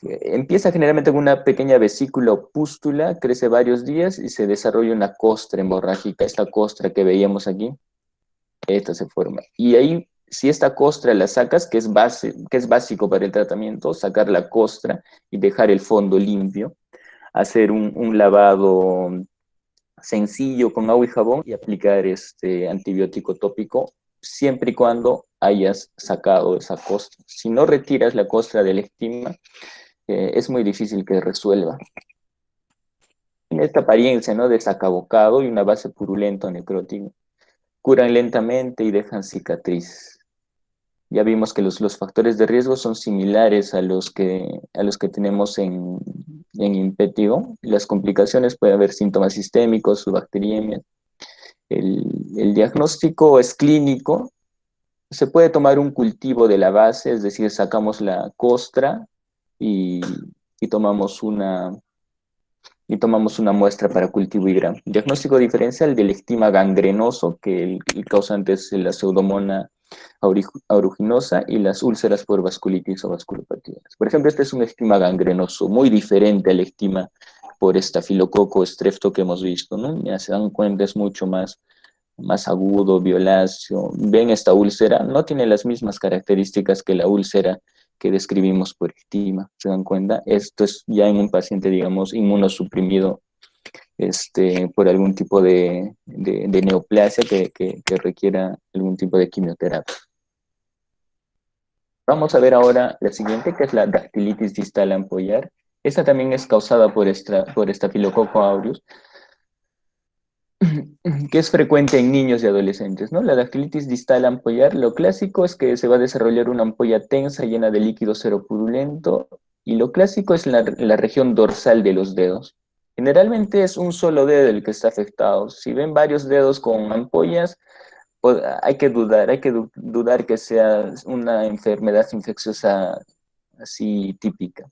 Empieza generalmente con una pequeña vesícula o pústula, crece varios días y se desarrolla una costra hemorrágica. Esta costra que veíamos aquí, esta se forma. Y ahí, si esta costra la sacas, que es básico para el tratamiento, sacar la costra y dejar el fondo limpio, hacer un lavado sencillo con agua y jabón y aplicar este antibiótico tópico siempre y cuando hayas sacado esa costra. Si no retiras la costra del estima, es muy difícil que resuelva. Tiene esta apariencia, ¿no?, de sacabocado y una base purulenta o necrótica. Curan lentamente y dejan cicatriz. Ya vimos que los factores de riesgo son similares a los que tenemos en impétigo. Las complicaciones puede haber síntomas sistémicos, bacteriemia. El diagnóstico es clínico. Se puede tomar un cultivo de la base, es decir, sacamos la costra y, y tomamos una muestra para cultivo y grano. Diagnóstico diferencial del estima gangrenoso, que el causante es la pseudomonas aeruginosa, y las úlceras por vasculitis o vasculopatías. Por ejemplo, este es un estima gangrenoso, muy diferente al estima por estafilococo strepto que hemos visto, ¿no? Ya se dan cuenta, es mucho más agudo, violáceo. Ven esta úlcera, no tiene las mismas características que la úlcera que describimos por estima, ¿se dan cuenta? Esto es ya en un paciente, digamos, inmunosuprimido por algún tipo de neoplasia que requiera algún tipo de quimioterapia. Vamos a ver ahora la siguiente, que es la dactilitis distal ampollar. Esta también es causada por Staphylococcus aureus, que es frecuente en niños y adolescentes, ¿no? La dactilitis distal ampollar, lo clásico es que se va a desarrollar una ampolla tensa llena de líquido seropurulento, y lo clásico es la región dorsal de los dedos. Generalmente es un solo dedo el que está afectado. Si ven varios dedos con ampollas, dudar que sea una enfermedad infecciosa así típica.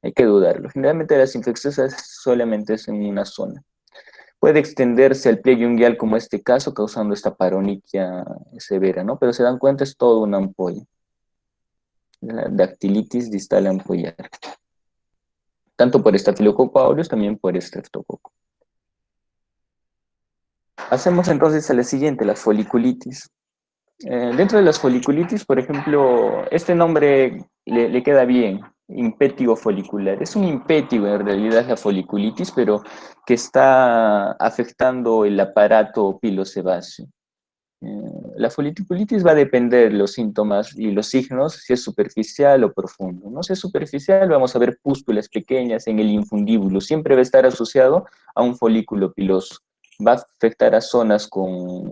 Hay que dudarlo. Generalmente las infecciosas solamente es en una zona. Puede extenderse al pliegue unguial como este caso, causando esta paroniquia severa, ¿no? Pero se dan cuenta, es todo una ampolla. La dactilitis distal ampollar. Tanto por Staphylococcus aureus, también por Streptococcus. Pasemos entonces a la siguiente, la foliculitis. Dentro de las foliculitis, por ejemplo, este nombre le queda bien, impétigo folicular. Es un impétigo en realidad la foliculitis, pero que está afectando el aparato pilosebáceo. La foliculitis va a depender de los síntomas y los signos, si es superficial o profundo, ¿no? Si es superficial, vamos a ver pústulas pequeñas en el infundíbulo. Siempre va a estar asociado a un folículo piloso. Va a afectar a zonas con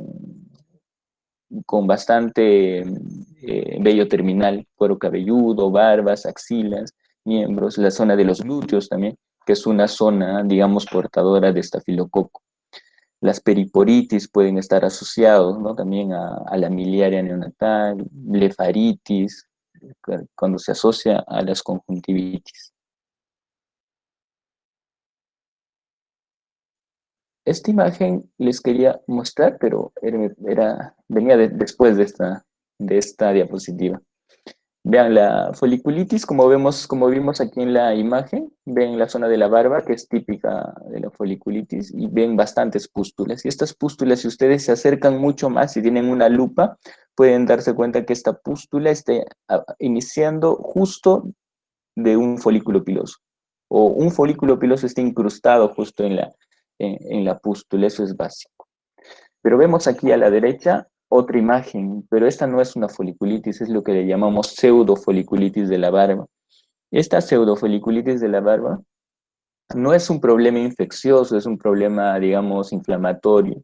bastante vello terminal, cuero cabelludo, barbas, axilas, miembros, la zona de los glúteos también, que es una zona, digamos, portadora de estafilococo. Las periporitis pueden estar asociados, ¿no? También a la miliaria neonatal, blefaritis, cuando se asocia a las conjuntivitis. Esta imagen les quería mostrar, pero venía después de esta diapositiva. Vean la foliculitis, como vimos aquí en la imagen, ven la zona de la barba, que es típica de la foliculitis, y ven bastantes pústulas. Y estas pústulas, si ustedes se acercan mucho más y tienen una lupa, pueden darse cuenta que esta pústula está iniciando justo de un folículo piloso. O un folículo piloso está incrustado justo en la pústula, eso es básico. Pero vemos aquí a la derecha otra imagen, pero esta no es una foliculitis, es lo que le llamamos pseudofoliculitis de la barba. Esta pseudofoliculitis de la barba no es un problema infeccioso, es un problema, digamos, inflamatorio.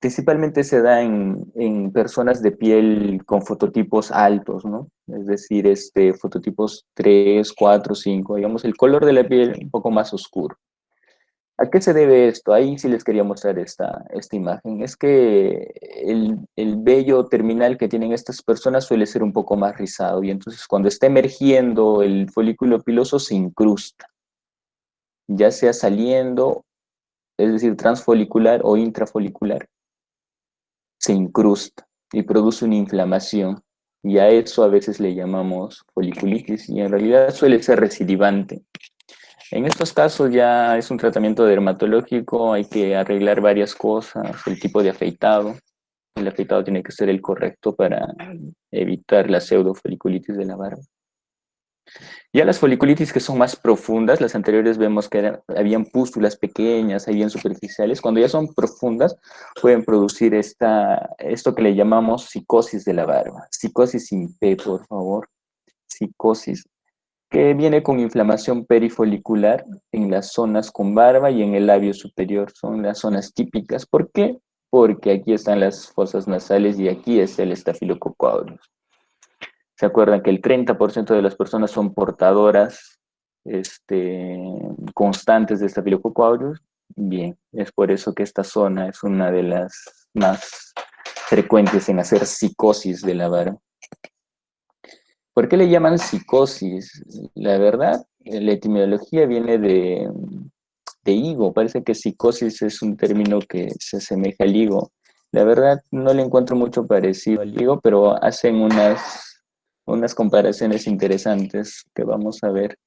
Principalmente se da en personas de piel con fototipos altos, ¿no? Es decir, fototipos 3, 4, 5, digamos, el color de la piel un poco más oscuro. ¿A qué se debe esto? Ahí sí les quería mostrar esta imagen. Es que el vello terminal que tienen estas personas suele ser un poco más rizado y entonces cuando está emergiendo el folículo piloso se incrusta, ya sea saliendo, es decir, transfolicular o intrafolicular, se incrusta y produce una inflamación. Y a eso a veces le llamamos foliculitis y en realidad suele ser recidivante. En estos casos ya es un tratamiento dermatológico, hay que arreglar varias cosas, el tipo de afeitado. El afeitado tiene que ser el correcto para evitar la pseudofoliculitis de la barba. Ya las foliculitis que son más profundas, las anteriores vemos que habían pústulas pequeñas, habían superficiales. Cuando ya son profundas, pueden producir esto que le llamamos psicosis de la barba. Psicosis sin P, por favor. Psicosis, que viene con inflamación perifolicular en las zonas con barba y en el labio superior. Son las zonas típicas. ¿Por qué? Porque aquí están las fosas nasales y aquí es el Staphylococcus aureus. ¿Se acuerdan que el 30% de las personas son portadoras constantes de Staphylococcus aureus? Bien, es por eso que esta zona es una de las más frecuentes en hacer psicosis de la barba. ¿Por qué le llaman psicosis? La verdad, la etimología viene de higo. Parece que psicosis es un término que se asemeja al higo. La verdad, no le encuentro mucho parecido al higo, pero hacen unas comparaciones interesantes que vamos a ver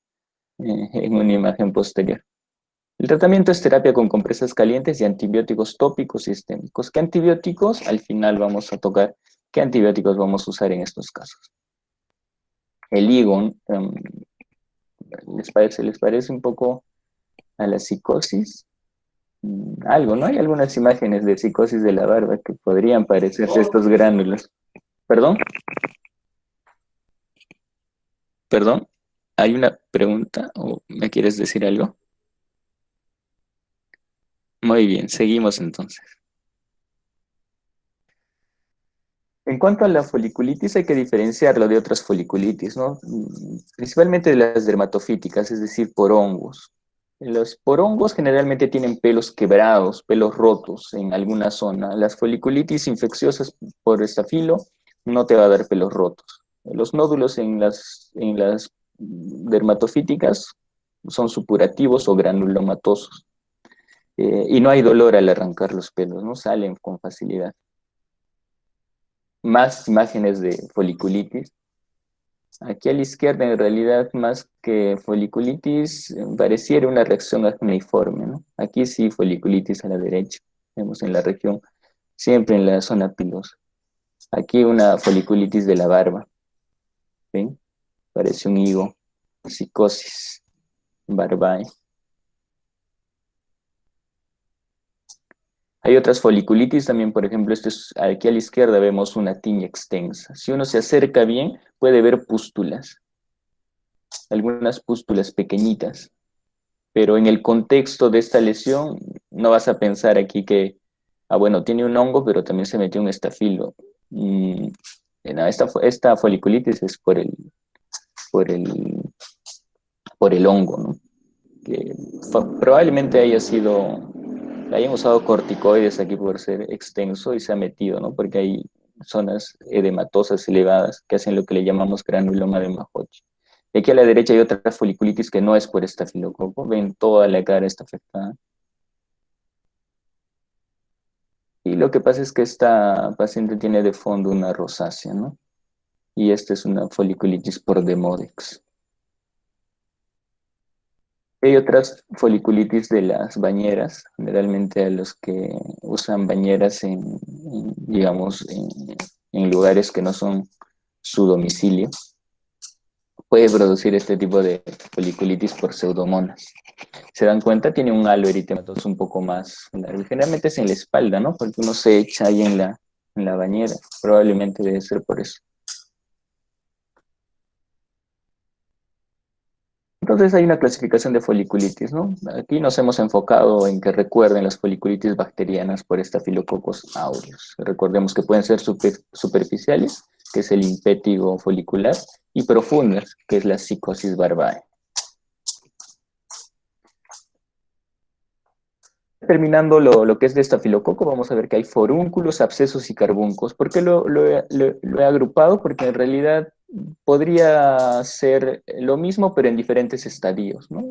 en una imagen posterior. El tratamiento es terapia con compresas calientes y antibióticos tópicos sistémicos. ¿Qué antibióticos? Al final vamos a tocar qué antibióticos vamos a usar en estos casos. El higo, ¿les parece un poco a la psicosis? Algo, ¿no? Hay algunas imágenes de psicosis de la barba que podrían parecerse estos gránulos. ¿Perdón? ¿Perdón? ¿Hay una pregunta o me quieres decir algo? Muy bien, seguimos entonces. En cuanto a la foliculitis, hay que diferenciarlo de otras foliculitis, ¿no? Principalmente de las dermatofíticas, es decir, por hongos. Los porongos generalmente tienen pelos quebrados, pelos rotos en alguna zona. Las foliculitis infecciosas por estafilo no te va a dar pelos rotos. Los nódulos en las dermatofíticas son supurativos o granulomatosos. Y no hay dolor al arrancar los pelos, no salen con facilidad. Más imágenes de foliculitis. Aquí a la izquierda, en realidad, más que foliculitis, pareciera una reacción acneiforme, ¿no? Aquí sí, foliculitis a la derecha. Vemos en la región, siempre en la zona pilosa. Aquí una foliculitis de la barba, ¿ven? Parece un higo. Psicosis barbae. Hay otras foliculitis también, por ejemplo, aquí a la izquierda vemos una tiña extensa. Si uno se acerca bien, puede ver pústulas, algunas pústulas pequeñitas, pero en el contexto de esta lesión no vas a pensar aquí que, bueno, tiene un hongo, pero también se metió un estafilo. No, esta foliculitis es por el, por el hongo, ¿no? Que probablemente hayan usado corticoides aquí por ser extenso y se ha metido, ¿no? Porque hay zonas edematosas elevadas que hacen lo que le llamamos granuloma de Mahochi. Y aquí a la derecha hay otra foliculitis que no es por estafilococo, ven, toda la cara está afectada. Y lo que pasa es que esta paciente tiene de fondo una rosácea, ¿no? Y esta es una foliculitis por Demodex. Hay otras foliculitis de las bañeras, generalmente a los que usan bañeras digamos, en lugares que no son su domicilio, puede producir este tipo de foliculitis por pseudomonas. ¿Se dan cuenta? Tiene un halo eritematoso un poco más largo. Generalmente es en la espalda, ¿no? Porque uno se echa ahí en la bañera. Probablemente debe ser por eso. Entonces hay una clasificación de foliculitis, ¿no? Aquí nos hemos enfocado en que recuerden las foliculitis bacterianas por Staphylococcus aureus. Recordemos que pueden ser superficiales, que es el impétigo folicular, y profundas, que es la psicosis barbae. Terminando lo que es de estafilococo, vamos a ver que hay forúnculos, abscesos y carbuncos. ¿Por qué lo he agrupado? Porque en realidad podría ser lo mismo, pero en diferentes estadios, ¿no?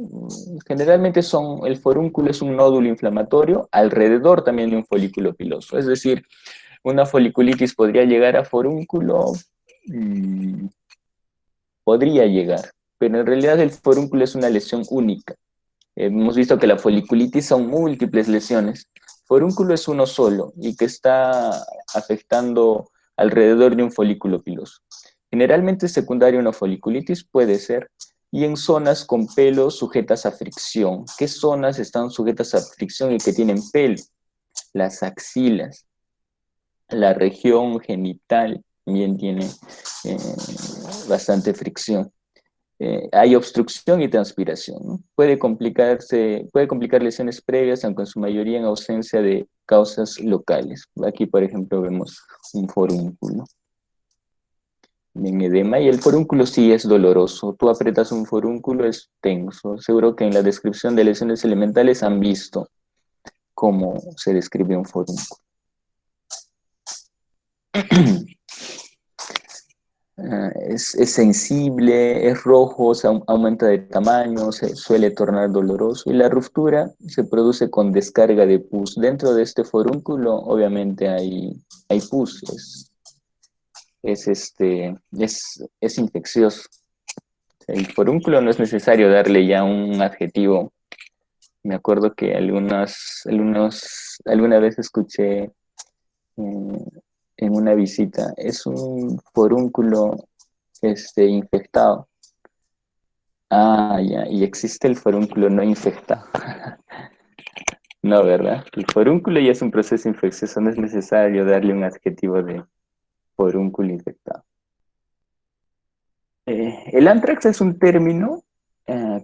Generalmente el forúnculo es un nódulo inflamatorio alrededor también de un folículo piloso. Es decir, una foliculitis podría llegar a forúnculo, podría llegar, pero en realidad el forúnculo es una lesión única. Hemos visto que la foliculitis son múltiples lesiones. Forúnculo es uno solo y que está afectando alrededor de un folículo piloso. Generalmente secundaria una foliculitis puede ser, y en zonas con pelo sujetas a fricción. ¿Qué zonas están sujetas a fricción y que tienen pelo? Las axilas, la región genital también tiene bastante fricción. Hay obstrucción y transpiración, ¿no? Puede complicar lesiones previas, aunque en su mayoría en ausencia de causas locales. Aquí, por ejemplo, vemos un forúnculo en edema, y el forúnculo sí es doloroso. Tú apretas un forúnculo, es tenso. Seguro que en la descripción de lesiones elementales han visto cómo se describe un forúnculo. Es sensible, es rojo, aumenta de tamaño, se suele tornar doloroso, y la ruptura se produce con descarga de pus. Dentro de este forúnculo obviamente hay pus, es infeccioso. El forúnculo no es necesario darle ya un adjetivo. Me acuerdo que alguna vez escuché en una visita, es un forúnculo infectado. Ah, ya, y existe el forúnculo no infectado. No, ¿verdad? El forúnculo ya es un proceso infeccioso, no es necesario darle un adjetivo de forúnculo infectado. El anthrax es un término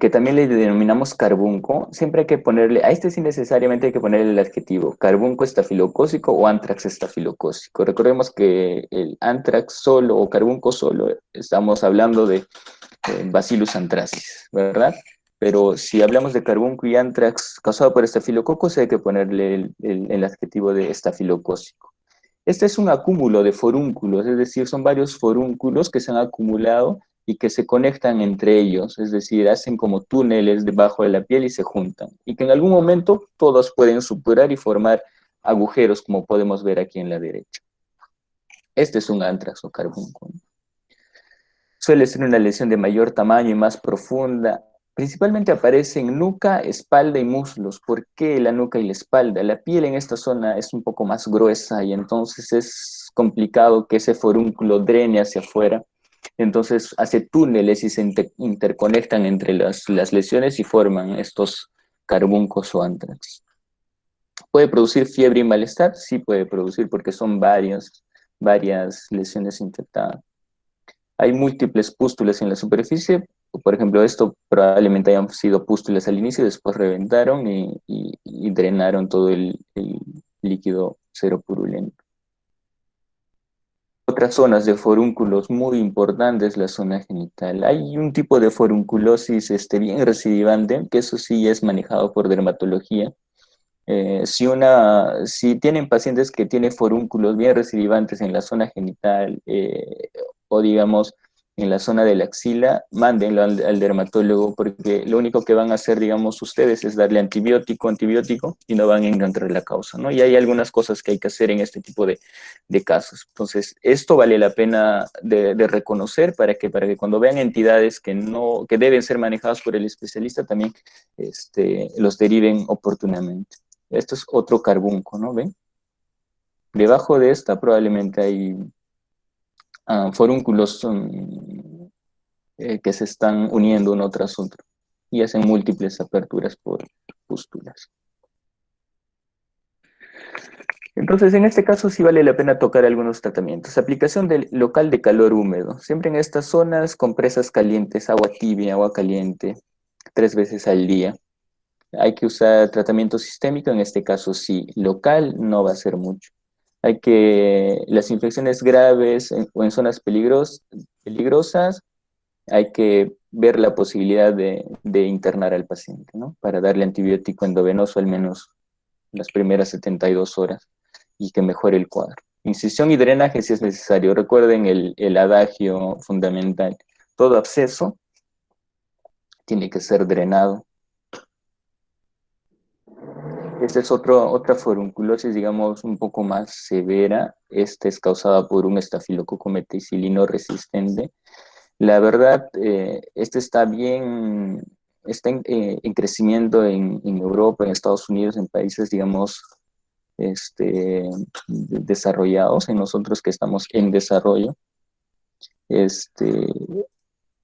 que también le denominamos carbunco. Siempre hay que ponerle, a este sí necesariamente hay que ponerle el adjetivo carbunco estafilocócico o anthrax estafilocócico. Recordemos que el anthrax solo o carbunco solo, estamos hablando de Bacillus anthracis, ¿verdad? pero si hablamos de carbunco y anthrax causado por estafilococos, hay que ponerle el adjetivo de estafilocócico. Este es un acúmulo de forúnculos, es decir, son varios forúnculos que se han acumulado y que se conectan entre ellos, es decir, hacen como túneles debajo de la piel y se juntan, y que en algún momento todos pueden supurar y formar agujeros, como podemos ver aquí en la derecha. Este es un anthrax o carbunco. Suele ser una lesión de mayor tamaño y más profunda. Principalmente aparece en nuca, espalda y muslos. ¿Por qué la nuca y la espalda? La piel en esta zona es un poco más gruesa y entonces es complicado que ese forúnculo drene hacia afuera. Entonces hace túneles y se interconectan entre las lesiones y forman estos carbuncos o anthrax. ¿Puede producir fiebre y malestar? Sí puede producir porque son varias lesiones infectadas. Hay múltiples pústulas en la superficie, por ejemplo, esto probablemente hayan sido pústulas al inicio, después reventaron y drenaron todo el líquido seropurulento. Otras zonas de forúnculos muy importantes, la zona genital. Hay un tipo de forunculosis bien recidivante, que eso sí es manejado por dermatología. Si tienen pacientes que tienen forúnculos bien recidivantes en la zona genital o digamos en la zona de la axila, mándenlo al dermatólogo porque lo único que van a hacer, digamos, ustedes es darle antibiótico y no van a encontrar la causa, ¿no? Y hay algunas cosas que hay que hacer en este tipo de casos. Entonces, esto vale la pena de reconocer para que cuando vean entidades que deben ser manejadas por el especialista también los deriven oportunamente. Esto es otro carbunco, ¿no? ¿Ven? Debajo de esta probablemente hay forúnculos que se están uniendo uno tras otro y hacen múltiples aperturas por pústulas. Entonces, en este caso sí vale la pena tocar algunos tratamientos. Aplicación local de calor húmedo. Siempre en estas zonas, compresas calientes, agua tibia, agua caliente, 3 veces al día. Hay que usar tratamiento sistémico, en este caso sí. Local no va a ser mucho. Las infecciones graves o en zonas peligrosas, hay que ver la posibilidad de internar al paciente, ¿no? Para darle antibiótico endovenoso al menos las primeras 72 horas y que mejore el cuadro. Incisión y drenaje si es necesario. Recuerden el adagio fundamental. Todo absceso tiene que ser drenado. Esta es otra forunculosis, digamos, un poco más severa. Esta es causada por un estafilococo meticilino resistente. La verdad, este está en crecimiento en Europa, en Estados Unidos, en países, digamos, desarrollados, en nosotros que estamos en desarrollo.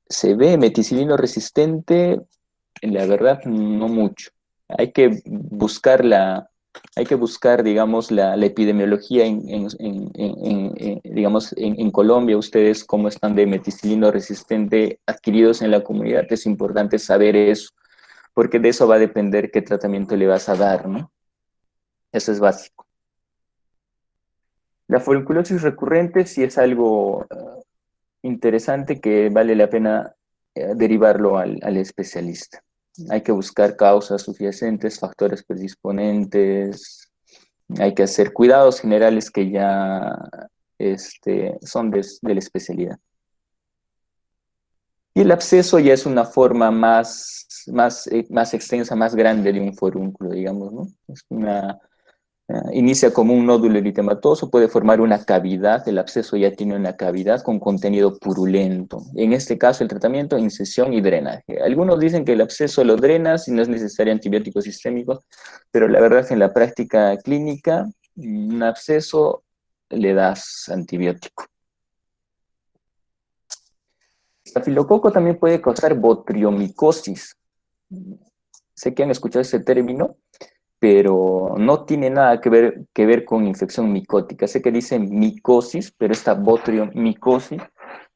Se ve meticilino resistente, la verdad, no mucho. Hay que buscar digamos, la epidemiología digamos, en Colombia, ustedes cómo están de meticilino resistente adquiridos en la comunidad. Es importante saber eso, porque de eso va a depender qué tratamiento le vas a dar, ¿no? Eso es básico. La foliculosis recurrente sí es algo interesante que vale la pena derivarlo al especialista. Hay que buscar causas subyacentes, factores predisponentes, hay que hacer cuidados generales que ya son de la especialidad. Y el absceso ya es una forma más extensa, más grande de un forúnculo, digamos, ¿no? Inicia como un nódulo eritematoso, puede formar una cavidad, el absceso ya tiene una cavidad con contenido purulento. En este caso, el tratamiento, incisión y drenaje. Algunos dicen que el absceso lo drenas y no es necesario antibiótico sistémico, pero la verdad es que en la práctica clínica, un absceso le das antibiótico. Estafilococo también puede causar botriomicosis. Sé que han escuchado ese término, pero no tiene nada que ver con infección micótica. Sé que dicen micosis, pero esta botriomicosis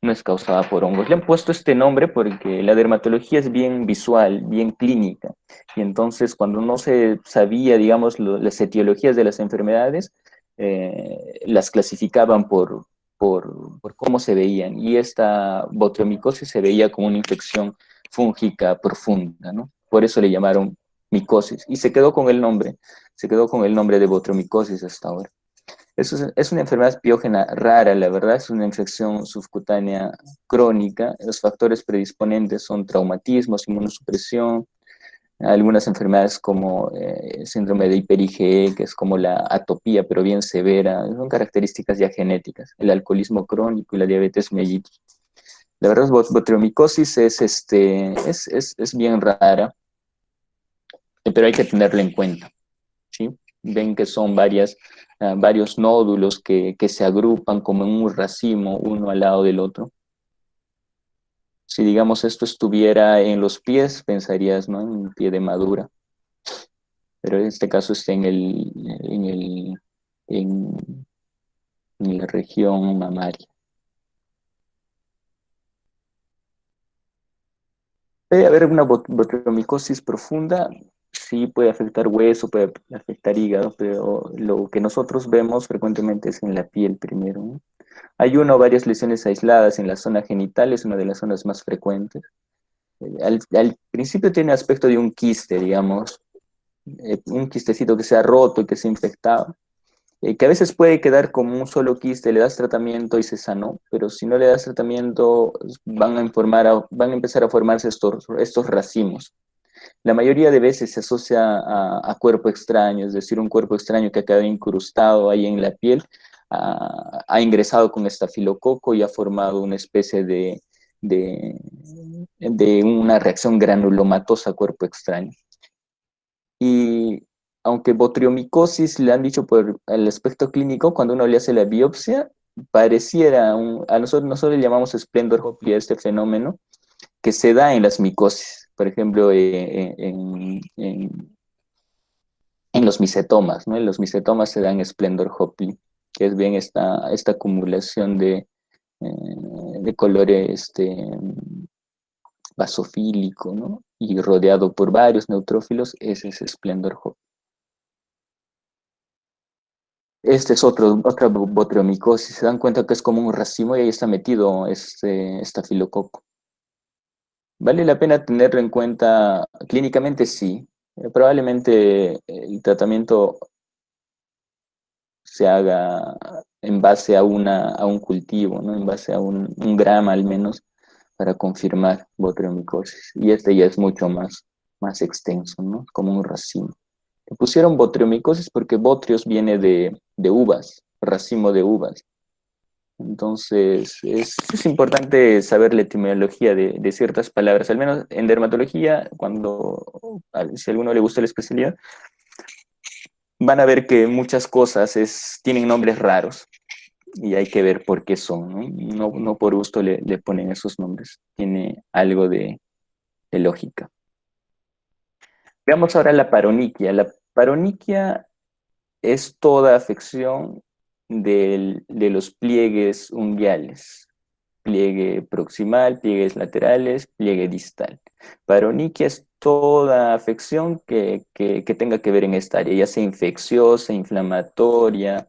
no es causada por hongos. Le han puesto este nombre porque la dermatología es bien visual, bien clínica, y entonces cuando no se sabía, digamos, las etiologías de las enfermedades, las clasificaban por cómo se veían, y esta botriomicosis se veía como una infección fúngica profunda, ¿no? Por eso le llamaron micosis. Y se quedó con el nombre de botriomicosis hasta ahora. Es una enfermedad piógena rara, la verdad, es una infección subcutánea crónica. Los factores predisponentes son traumatismos, inmunosupresión, algunas enfermedades como síndrome de hiper-IgE, que es como la atopía, pero bien severa, son características ya genéticas, el alcoholismo crónico y la diabetes mellitus. La verdad, botriomicosis es bien rara, pero hay que tenerla en cuenta, ¿sí? Ven que son varios nódulos que se agrupan como en un racimo, uno al lado del otro. Si, digamos, esto estuviera en los pies, pensarías, ¿no? En un pie de madura, pero en este caso está en, en la región mamaria. Puede haber una botriomicosis profunda, sí puede afectar hueso, puede afectar hígado, pero lo que nosotros vemos frecuentemente es en la piel primero, ¿no? Hay una o varias lesiones aisladas en la zona genital, es una de las zonas más frecuentes. Al principio tiene aspecto de un quiste, digamos, un quistecito que se ha roto y que se ha infectado, que a veces puede quedar como un solo quiste, le das tratamiento y se sanó, pero si no le das tratamiento van a empezar a formarse estos racimos. La mayoría de veces se asocia a cuerpo extraño, es decir, un cuerpo extraño que ha quedado incrustado ahí en la piel, ha ingresado con estafilococo y ha formado una especie de, de una reacción granulomatosa a cuerpo extraño. Y aunque botriomicosis le han dicho por el aspecto clínico, cuando uno le hace la biopsia, pareciera, a nosotros le llamamos Splendor Hopley a este fenómeno, que se da en las micosis, por ejemplo, en los misetomas, ¿no? En los misetomas se da en Splendor Hopley, que es bien esta acumulación de colores basofílico, ¿no? Y rodeado por varios neutrófilos, ese es Splendor Hopley. Este es otra botriomicosis. Se dan cuenta que es como un racimo y ahí está metido este estafilococo. ¿Vale la pena tenerlo en cuenta clínicamente? Sí. Probablemente el tratamiento se haga en base a un cultivo, ¿no? En base a un grama al menos para confirmar botriomicosis. Y este ya es mucho más extenso, ¿no? Como un racimo. Le pusieron botriomicosis porque botrios viene de uvas, racimo de uvas. Entonces, es importante saber la etimología de ciertas palabras, al menos en dermatología, si a alguno le gusta la especialidad, van a ver que muchas cosas tienen nombres raros y hay que ver por qué son, ¿no? No por gusto le ponen esos nombres, tiene algo de lógica. Veamos ahora la paroniquia. La paroniquia es toda afección de los pliegues unguiales. Pliegue proximal, pliegues laterales, pliegue distal. Paroniquia es toda afección que tenga que ver en esta área, ya sea infecciosa, inflamatoria,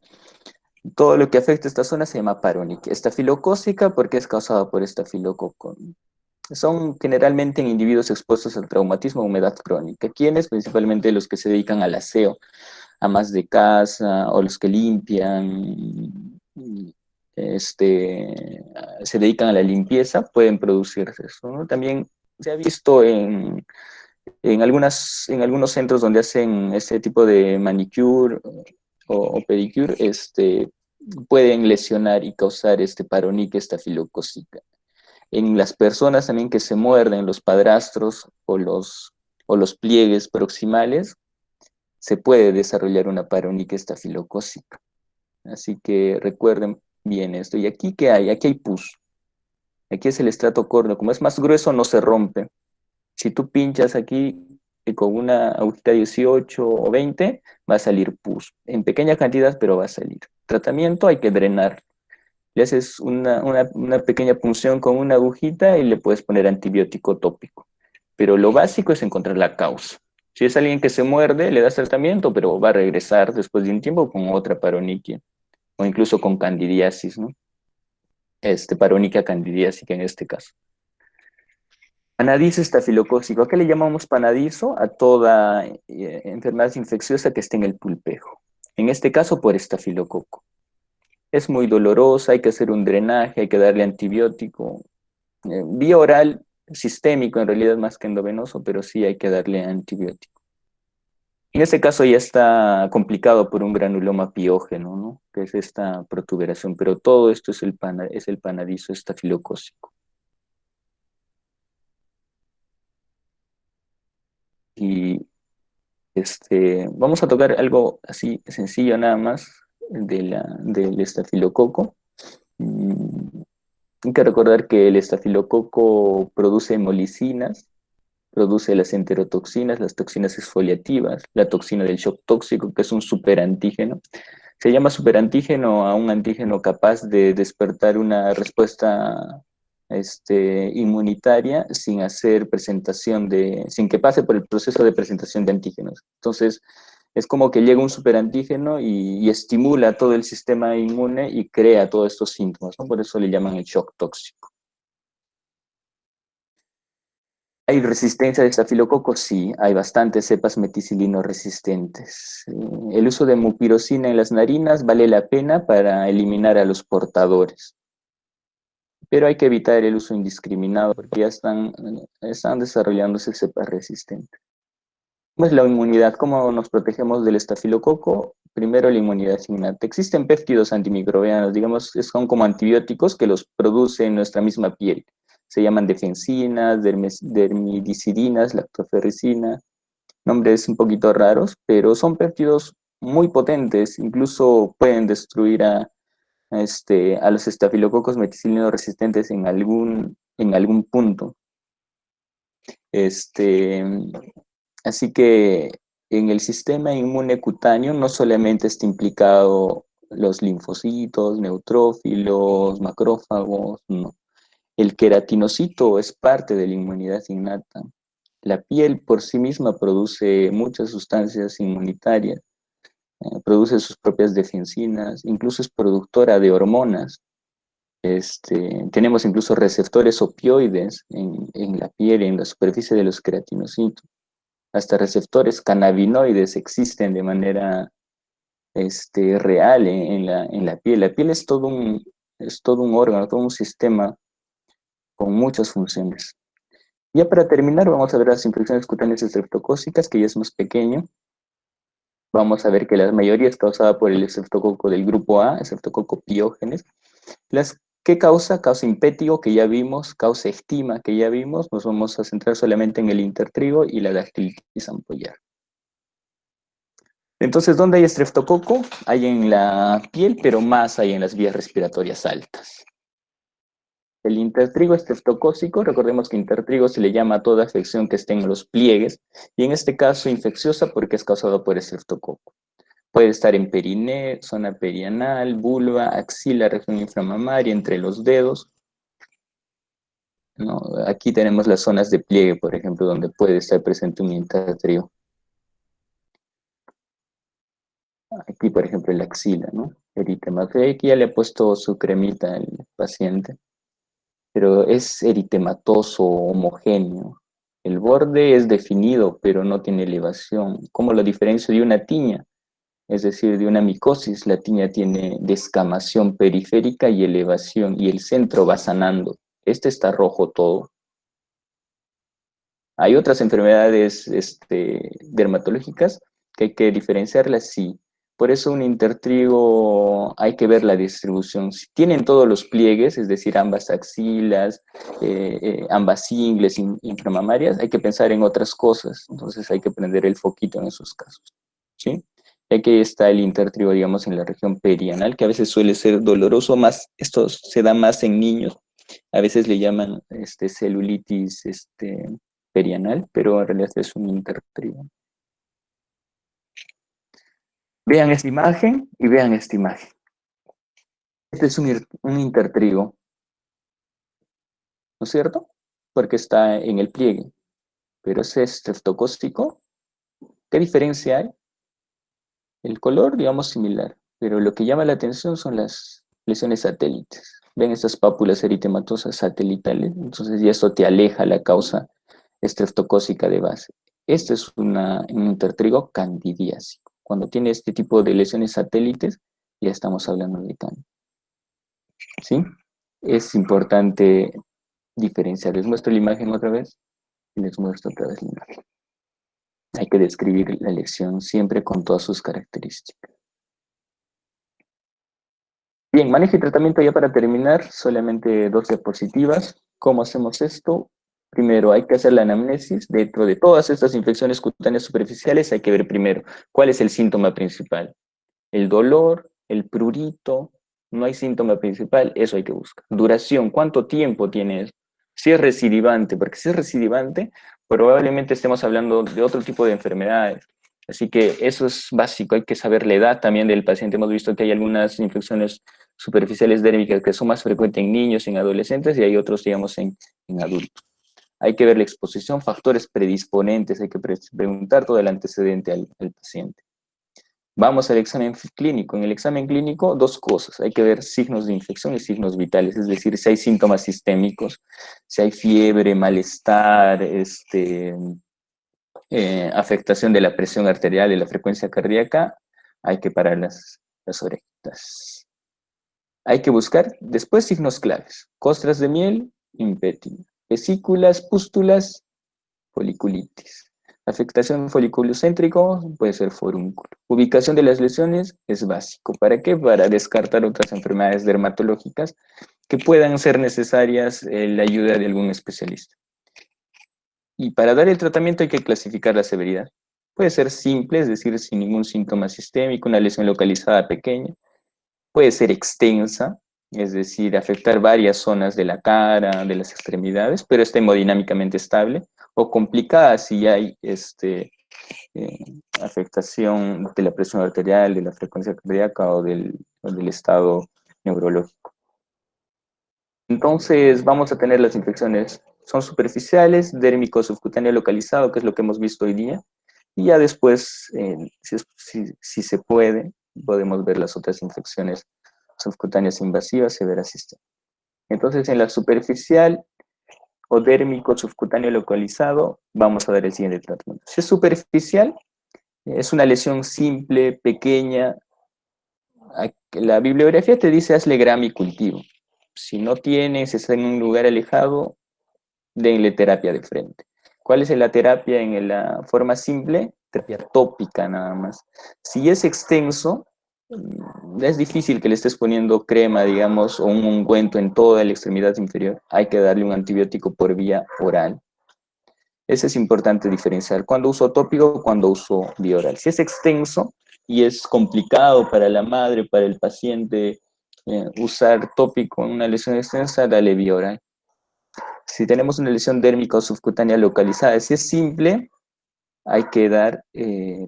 todo lo que afecta a esta zona se llama paroniquia. Estafilocócica porque es causada por estafilococo. Son generalmente en individuos expuestos al traumatismo o humedad crónica. ¿Quiénes? Principalmente los que se dedican al aseo, amas de casa o los que limpian, se dedican a la limpieza, pueden producirse eso, ¿no? También se ha visto en algunos centros donde hacen este tipo de manicure o pedicure, pueden lesionar y causar paronique estafilocócica. En las personas también que se muerden, los padrastros o los pliegues proximales, se puede desarrollar una paronique estafilocócica. Así que recuerden bien esto. ¿Y aquí qué hay? Aquí hay pus. Aquí es el estrato córneo. Como es más grueso, no se rompe. Si tú pinchas aquí con una agujita 18 o 20, va a salir pus. En pequeña cantidad, pero va a salir. Tratamiento, hay que drenar. Le haces una pequeña punción con una agujita y le puedes poner antibiótico tópico. Pero lo básico es encontrar la causa. Si es alguien que se muerde, le das tratamiento, pero va a regresar después de un tiempo con otra paroniquia o incluso con candidiasis, ¿no? Paroniquia candidiásica en este caso. Panadizo estafilocócico. ¿A qué le llamamos panadizo? A toda enfermedad infecciosa que esté en el pulpejo. En este caso, por estafilococo. Es muy dolorosa, hay que hacer un drenaje, hay que darle antibiótico. Vía oral, sistémico en realidad más que endovenoso, pero sí hay que darle antibiótico. En este caso ya está complicado por un granuloma piógeno, ¿no? Que es esta protuberación, pero todo esto es el panadizo estafilocócico. Y vamos a tocar algo así sencillo nada más del estafilococo. Mm, Hay que recordar que el estafilococo produce hemolicinas, produce las enterotoxinas, las toxinas exfoliativas, la toxina del shock tóxico, que es un superantígeno. Se llama superantígeno a un antígeno capaz de despertar una respuesta inmunitaria sin hacer sin que pase por el proceso de presentación de antígenos. Entonces, es como que llega un superantígeno y estimula todo el sistema inmune y crea todos estos síntomas, ¿no? Por eso le llaman el shock tóxico. ¿Hay resistencia de estafilococo? Sí, hay bastantes cepas meticilino resistentes. El uso de mupirocina en las narinas vale la pena para eliminar a los portadores, pero hay que evitar el uso indiscriminado porque están desarrollándose cepas resistentes. ¿Cómo es la inmunidad? ¿Cómo nos protegemos del estafilococo? Primero, la inmunidad innata. Existen péptidos antimicrobianos, digamos, son como antibióticos que los produce en nuestra misma piel. Se llaman defensinas, dermidicidinas, lactoferricina, nombres un poquito raros, pero son péptidos muy potentes, incluso pueden destruir a los estafilococos meticilino resistentes en algún punto. Este, Así que en el sistema inmune cutáneo no solamente está implicado los linfocitos, neutrófilos, macrófagos, no. El queratinocito es parte de la inmunidad innata. La piel por sí misma produce muchas sustancias inmunitarias, produce sus propias defensinas, incluso es productora de hormonas. Tenemos incluso receptores opioides en la piel, en la superficie de los queratinocitos. Hasta receptores cannabinoides existen de manera real en la piel. La piel es todo un órgano, todo un sistema con muchas funciones. Ya para terminar, vamos a ver las infecciones cutáneas estreptocócicas, que ya es más pequeño. Vamos a ver que la mayoría es causada por el estreptococo del grupo A, estreptococo piógenes. ¿Qué causa? Causa impétigo, que ya vimos, causa estima, que ya vimos. Nos vamos a centrar solamente en el intertrigo y la dactilitis ampollar. Entonces, ¿dónde hay estreptococo? Hay en la piel, pero más hay en las vías respiratorias altas. El intertrigo estreptocócico, recordemos que intertrigo se le llama a toda afección que esté en los pliegues, y en este caso infecciosa porque es causado por estreptococo. Puede estar en periné, zona perianal, vulva, axila, región inframamaria, entre los dedos, ¿no? Aquí tenemos las zonas de pliegue, por ejemplo, donde puede estar presente un intertrigo. Aquí, por ejemplo, la axila, ¿no? Eritema. Aquí ya le ha puesto su cremita al paciente, pero es eritematoso, homogéneo. El borde es definido, pero no tiene elevación. ¿Cómo lo diferencio de una tiña? Es decir, de una micosis, la tiña tiene descamación periférica y elevación, y el centro va sanando. Este está rojo todo. Hay otras enfermedades dermatológicas que hay que diferenciarlas, sí. Por eso un intertrigo hay que ver la distribución. Si tienen todos los pliegues, es decir, ambas axilas, ambas ingles inframamarias, hay que pensar en otras cosas. Entonces hay que prender el foquito en esos casos, ¿sí? Y aquí está el intertrigo, digamos, en la región perianal, que a veces suele ser doloroso, más, esto se da más en niños. A veces le llaman celulitis perianal, pero en realidad es un intertrigo. Vean esta imagen y vean esta imagen. Este es un intertrigo, ¿no es cierto? Porque está en el pliegue, pero ese es estreptocócico. ¿Qué diferencia hay? El color, digamos, similar, pero lo que llama la atención son las lesiones satélites. ven estas pápulas eritematosas satelitales, entonces ya esto te aleja la causa estreptocócica de base. Este es un intertrigo candidiásico. Cuando tiene este tipo de lesiones satélites, ya estamos hablando de cáncer. ¿Sí? Es importante diferenciar. Les muestro la imagen otra vez y les muestro otra vez la imagen. Hay que describir la lesión siempre con todas sus características. Bien, manejo y tratamiento ya para terminar, solamente 2 diapositivas. ¿Cómo hacemos esto? Primero, hay que hacer la anamnesis. Dentro de todas estas infecciones cutáneas superficiales, hay que ver primero cuál es el síntoma principal. El dolor, el prurito, no hay síntoma principal, eso hay que buscar. Duración, ¿cuánto tiempo tiene eso? Si es recidivante, porque si es recidivante, probablemente estemos hablando de otro tipo de enfermedades. Así que eso es básico, hay que saber la edad también del paciente. Hemos visto que hay algunas infecciones superficiales dérmicas que son más frecuentes en niños, en adolescentes, y hay otros, digamos, en adultos. Hay que ver la exposición, factores predisponentes, hay que preguntar todo el antecedente al paciente. Vamos al examen clínico. En el examen clínico, 2 cosas. Hay que ver signos de infección y signos vitales, es decir, si hay síntomas sistémicos, si hay fiebre, malestar, afectación de la presión arterial y la frecuencia cardíaca, hay que parar las orejitas. Hay que buscar después signos claves. Costras de miel, impétigo. Vesículas, pústulas, foliculitis. Afectación foliculocéntrico puede ser forúnculo. Ubicación de las lesiones es básico. ¿Para qué? Para descartar otras enfermedades dermatológicas que puedan ser necesarias la ayuda de algún especialista. Y para dar el tratamiento hay que clasificar la severidad. Puede ser simple, es decir, sin ningún síntoma sistémico, una lesión localizada pequeña. Puede ser extensa, es decir, afectar varias zonas de la cara, de las extremidades, pero está hemodinámicamente estable. O complicada si hay afectación de la presión arterial, de la frecuencia cardíaca o del estado neurológico. Entonces vamos a tener las infecciones, son superficiales, dérmico subcutáneo localizado, que es lo que hemos visto hoy día, y ya después, si se puede, podemos ver las otras infecciones subcutáneas invasivas, severa sistémica. Entonces, en la superficial o dérmico subcutáneo localizado, vamos a dar el siguiente tratamiento. Si es superficial, es una lesión simple, pequeña. La bibliografía te dice hazle grama y cultivo. Si no tienes, está en un lugar alejado, denle terapia de frente. ¿Cuál es la terapia en la forma simple? Terapia tópica nada más. Si es extenso, es difícil que le estés poniendo crema, digamos, o un ungüento en toda la extremidad inferior. Hay que darle un antibiótico por vía oral. Eso es importante diferenciar. ¿Cuándo uso tópico? Cuando uso vía oral. Si es extenso y es complicado para la madre, para el paciente, usar tópico en una lesión extensa, dale vía oral. Si tenemos una lesión dérmica o subcutánea localizada, si es simple, hay que dar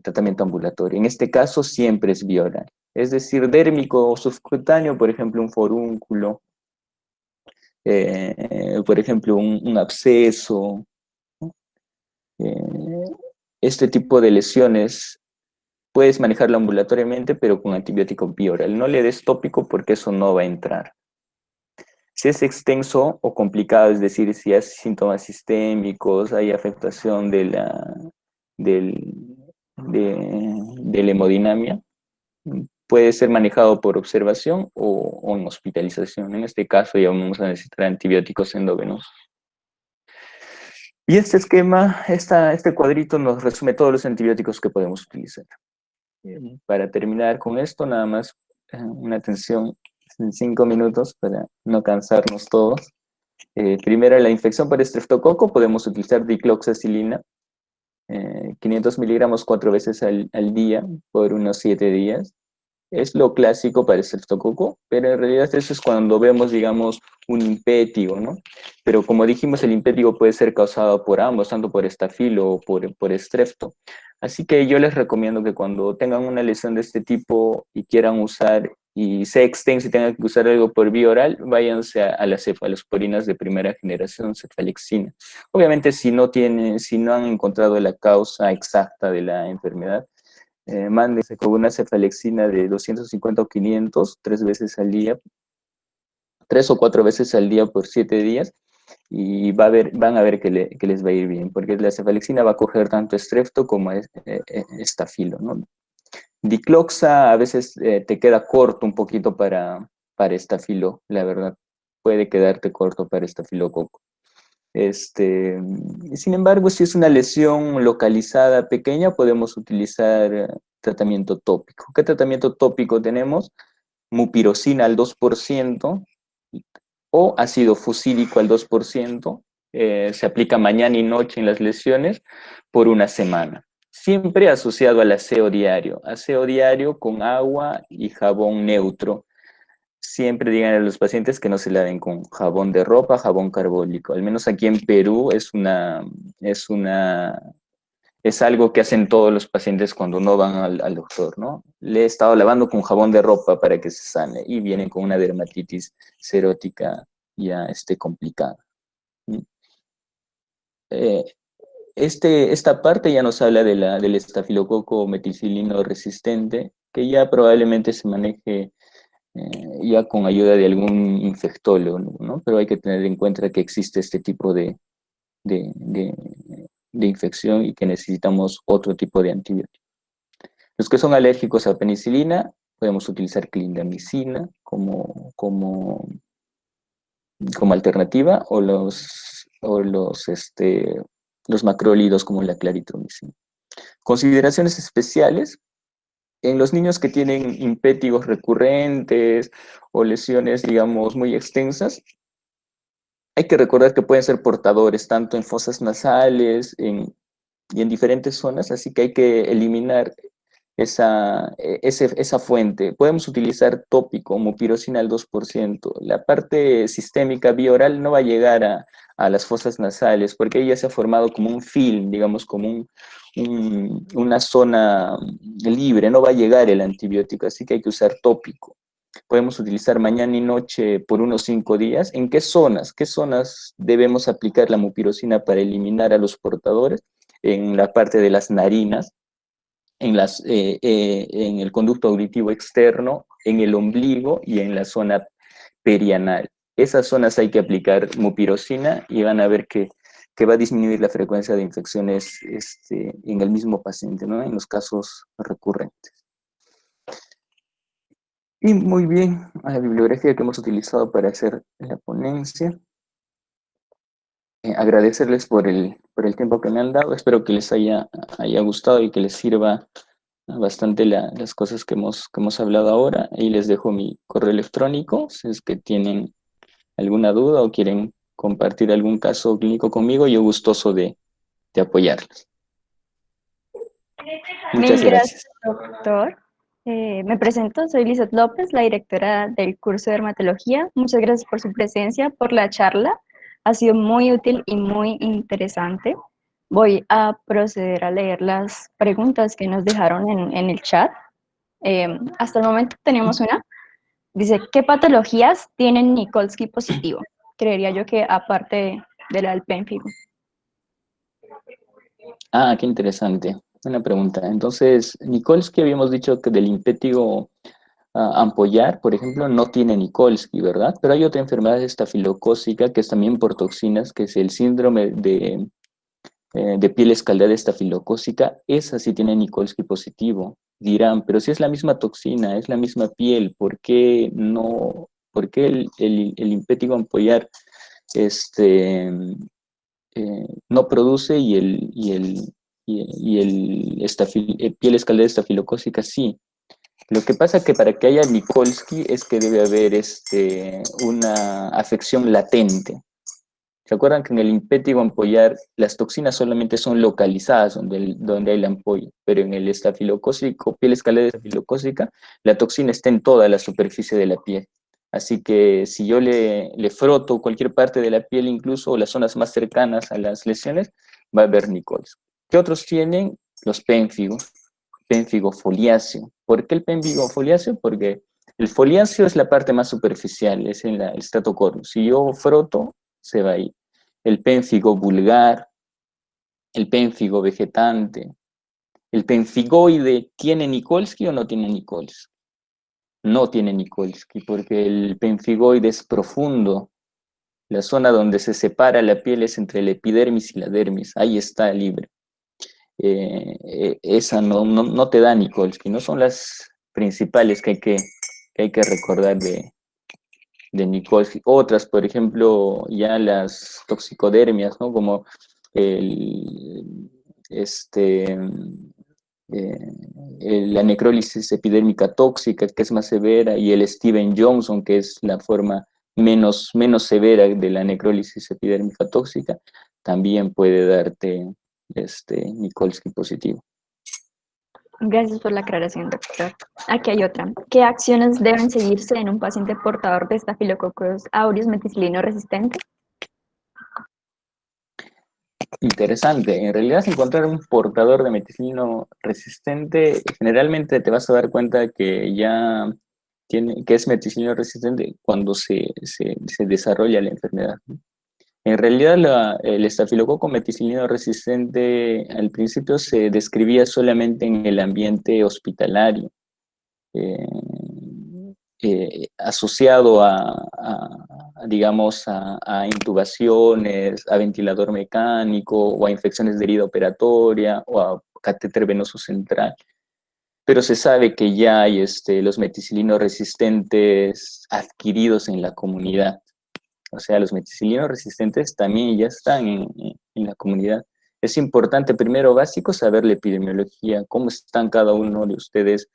tratamiento ambulatorio. En este caso, siempre es vía oral. Es decir, dérmico o subcutáneo, por ejemplo, un forúnculo, por ejemplo, un absceso, eh, este tipo de lesiones puedes manejarlo ambulatoriamente, pero con antibiótico vía oral. No le des tópico porque eso no va a entrar. Si es extenso o complicado, es decir, si hay síntomas sistémicos, hay afectación de la hemodinamia, puede ser manejado por observación o en hospitalización. En este caso ya vamos a necesitar antibióticos endovenosos. Y este esquema, este cuadrito nos resume todos los antibióticos que podemos utilizar. Para terminar con esto, nada más una atención en 5 minutos para no cansarnos todos. Primero, la infección por estreptococo, podemos utilizar dicloxacilina, 500 miligramos 4 veces al día por unos 7 días. Es lo clásico para el estreptococo, pero en realidad eso es cuando vemos, digamos, un impétigo, ¿no? Pero como dijimos, el impétigo puede ser causado por ambos, tanto por estafilo o por estrepto. Así que yo les recomiendo que cuando tengan una lesión de este tipo y quieran usar, y sea extenso y tengan que usar algo por vía oral, váyanse a las cefalosporinas de primera generación, cefalexina. Obviamente, si no han encontrado la causa exacta de la enfermedad, mándense con una cefalexina de 250 o 500, 3 veces al día, 3 o 4 veces al día por 7 días y van a ver que les va a ir bien, porque la cefalexina va a coger tanto estrepto como estafilo, ¿no? Dicloxa a veces te queda corto un poquito para estafilo, la verdad. Puede quedarte corto para estafilococo. Sin embargo, si es una lesión localizada pequeña, podemos utilizar tratamiento tópico. ¿Qué tratamiento tópico tenemos? Mupirocina al 2% o ácido fusídico al 2%. Se aplica mañana y noche en las lesiones por una semana. Siempre asociado al aseo diario con agua y jabón neutro. Siempre digan a los pacientes que no se laven con jabón de ropa, jabón carbólico. Al menos aquí en Perú es una, es algo que hacen todos los pacientes cuando no van al doctor, ¿no? Le he estado lavando con jabón de ropa para que se sane y vienen con una dermatitis serótica ya complicada. Eh, esta parte ya nos habla del estafilococo meticilino resistente, que ya probablemente se maneje ya con ayuda de algún infectólogo, ¿no? Pero hay que tener en cuenta que existe este tipo de, de, de infección y que necesitamos otro tipo de antibiótico. Los que son alérgicos a penicilina, podemos utilizar clindamicina como alternativa los macrólidos como la claritromicina. Consideraciones especiales: en los niños que tienen impétigos recurrentes o lesiones, digamos, muy extensas, hay que recordar que pueden ser portadores tanto en fosas nasales y en diferentes zonas, así que hay que eliminar esa fuente. Podemos utilizar tópico, mupirocina al 2%. La parte sistémica bioral no va a llegar a las fosas nasales porque ella se ha formado como un film, digamos, como una zona libre, no va a llegar el antibiótico, así que hay que usar tópico. Podemos utilizar mañana y noche por unos 5 días. ¿En qué zonas? ¿Qué zonas debemos aplicar la mupirocina para eliminar a los portadores? En la parte de las narinas, en el conducto auditivo externo, en el ombligo y en la zona perianal. Esas zonas hay que aplicar mupirocina y van a ver que va a disminuir la frecuencia de infecciones en el mismo paciente, ¿no? En los casos recurrentes. Y muy bien, a la bibliografía que hemos utilizado para hacer la ponencia. Agradecerles por el tiempo que me han dado. Espero que les haya gustado y que les sirva bastante las cosas que hemos hablado ahora. Ahí les dejo mi correo electrónico, si es que tienen alguna duda o quieren compartir algún caso clínico conmigo, yo gustoso de apoyarlos. Muchas Mil gracias. gracias, doctor. Me presento, soy Lizeth López, la directora del curso de dermatología. Muchas gracias por su presencia, por la charla. Ha sido muy útil y muy interesante. Voy a proceder a leer las preguntas que nos dejaron en el chat. Hasta el momento tenemos una. Dice, ¿qué patologías tienen Nikolsky positivo? Creería yo que aparte de la del pénfigo. Ah, qué interesante. Una pregunta. Entonces, Nikolsky habíamos dicho que del impétigo ampollar, por ejemplo, no tiene Nikolsky, ¿verdad? Pero hay otra enfermedad estafilocócica que es también por toxinas, que es el síndrome de piel escaldada estafilocócica. Esa sí tiene Nikolsky positivo. Dirán, pero si es la misma toxina, es la misma piel, ¿por qué no? ¿Por qué el impétigo ampollar no produce y el piel escaldada estafilocócica sí? Lo que pasa que para que haya Nikolsky es que debe haber una afección latente. ¿Se acuerdan que en el impétigo ampollar las toxinas solamente son localizadas donde hay la ampolla? Pero en el estafilocócico, piel escaldada estafilocócica, la toxina está en toda la superficie de la piel. Así que si yo le froto cualquier parte de la piel, incluso o las zonas más cercanas a las lesiones, va a haber Nikolsky. ¿Qué otros tienen? Los pénfigos, pénfigo foliáceo. ¿Por qué el pénfigo foliáceo? Porque el foliáceo es la parte más superficial, es en el strato corneum. Si yo froto, se va ahí. El pénfigo vulgar, el pénfigo vegetante, el pénfigoide, ¿tiene Nikolsky o no tiene Nikolsky? no tiene Nikolsky, porque el pemfigoide es profundo. La zona donde se separa la piel es entre la epidermis y la dermis, ahí está libre. Esa no te da Nikolsky, no son las principales que hay que recordar de Nikolsky. Otras, por ejemplo, ya las toxicodermias, ¿no? Como el, este, la necrólisis epidérmica tóxica, que es más severa, y el Steven Johnson, que es la forma menos severa de la necrólisis epidérmica tóxica, también puede darte Nikolsky positivo. Gracias por la aclaración, doctor. Aquí hay otra. ¿Qué acciones deben seguirse en un paciente portador de Staphylococcus aureus meticilino resistente? Interesante. En realidad, si encontrar un portador de meticilino resistente, generalmente te vas a dar cuenta que ya que es meticilino resistente cuando se desarrolla la enfermedad. En realidad, el estafilococo meticilino resistente al principio se describía solamente en el ambiente hospitalario, eh, asociado digamos, a intubaciones, a ventilador mecánico o a infecciones de herida operatoria o a catéter venoso central. Pero se sabe que ya hay los meticilinos resistentes adquiridos en la comunidad. O sea, los meticilinos resistentes también ya están en la comunidad. Es importante, primero básico, saber la epidemiología, cómo están cada uno de ustedes.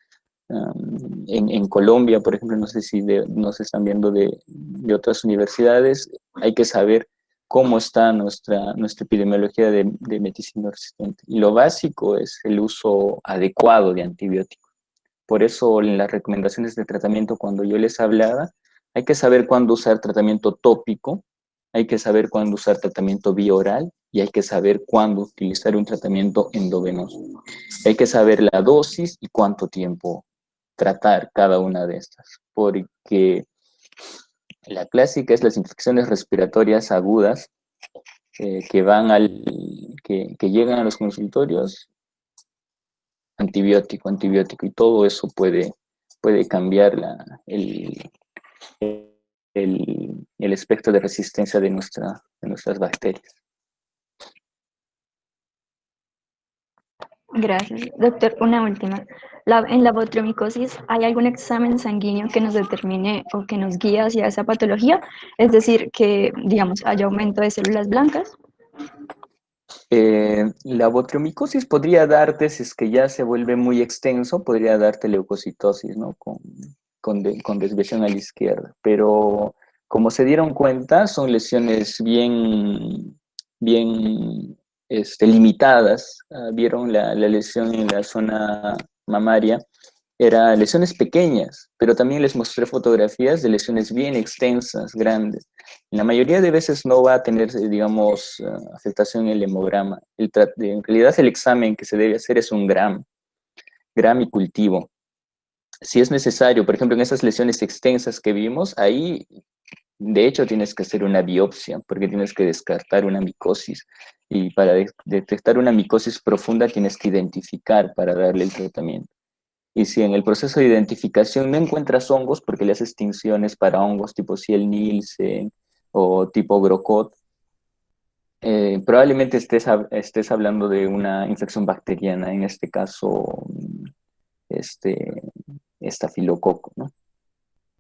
En Colombia, por ejemplo, no sé si nos están viendo de otras universidades, hay que saber cómo está nuestra epidemiología de meticilino resistente. Y lo básico es el uso adecuado de antibióticos. Por eso en las recomendaciones de tratamiento, cuando yo les hablaba, hay que saber cuándo usar tratamiento tópico, hay que saber cuándo usar tratamiento bioral y hay que saber cuándo utilizar un tratamiento endovenoso. Hay que saber la dosis y cuánto tiempo tratar cada una de estas, porque la clásica es las infecciones respiratorias agudas que llegan a los consultorios, antibiótico, y todo eso puede cambiar el espectro de resistencia de nuestras bacterias. Gracias. Doctor, una última. En la botulinicosis, ¿hay algún examen sanguíneo que nos determine o que nos guíe hacia esa patología? Es decir, que, digamos, haya aumento de células blancas. La botriomicosis podría darte, si es que ya se vuelve muy extenso, podría darte leucocitosis, ¿no? Con desviación a la izquierda. Pero como se dieron cuenta, son lesiones bien limitadas. Vieron la lesión en la zona mamaria, eran lesiones pequeñas, pero también les mostré fotografías de lesiones bien extensas, grandes. La mayoría de veces no va a tener, digamos, afectación en el hemograma. En realidad el examen que se debe hacer es un gram y cultivo. Si es necesario, por ejemplo, en esas lesiones extensas que vimos, ahí de hecho tienes que hacer una biopsia porque tienes que descartar una micosis. Y para detectar una micosis profunda tienes que identificar para darle el tratamiento. Y si en el proceso de identificación no encuentras hongos, porque le haces tinciones para hongos tipo Ciel-Nielsen o tipo Grocott, probablemente estés hablando de una infección bacteriana, en este caso, estafilococo, ¿no?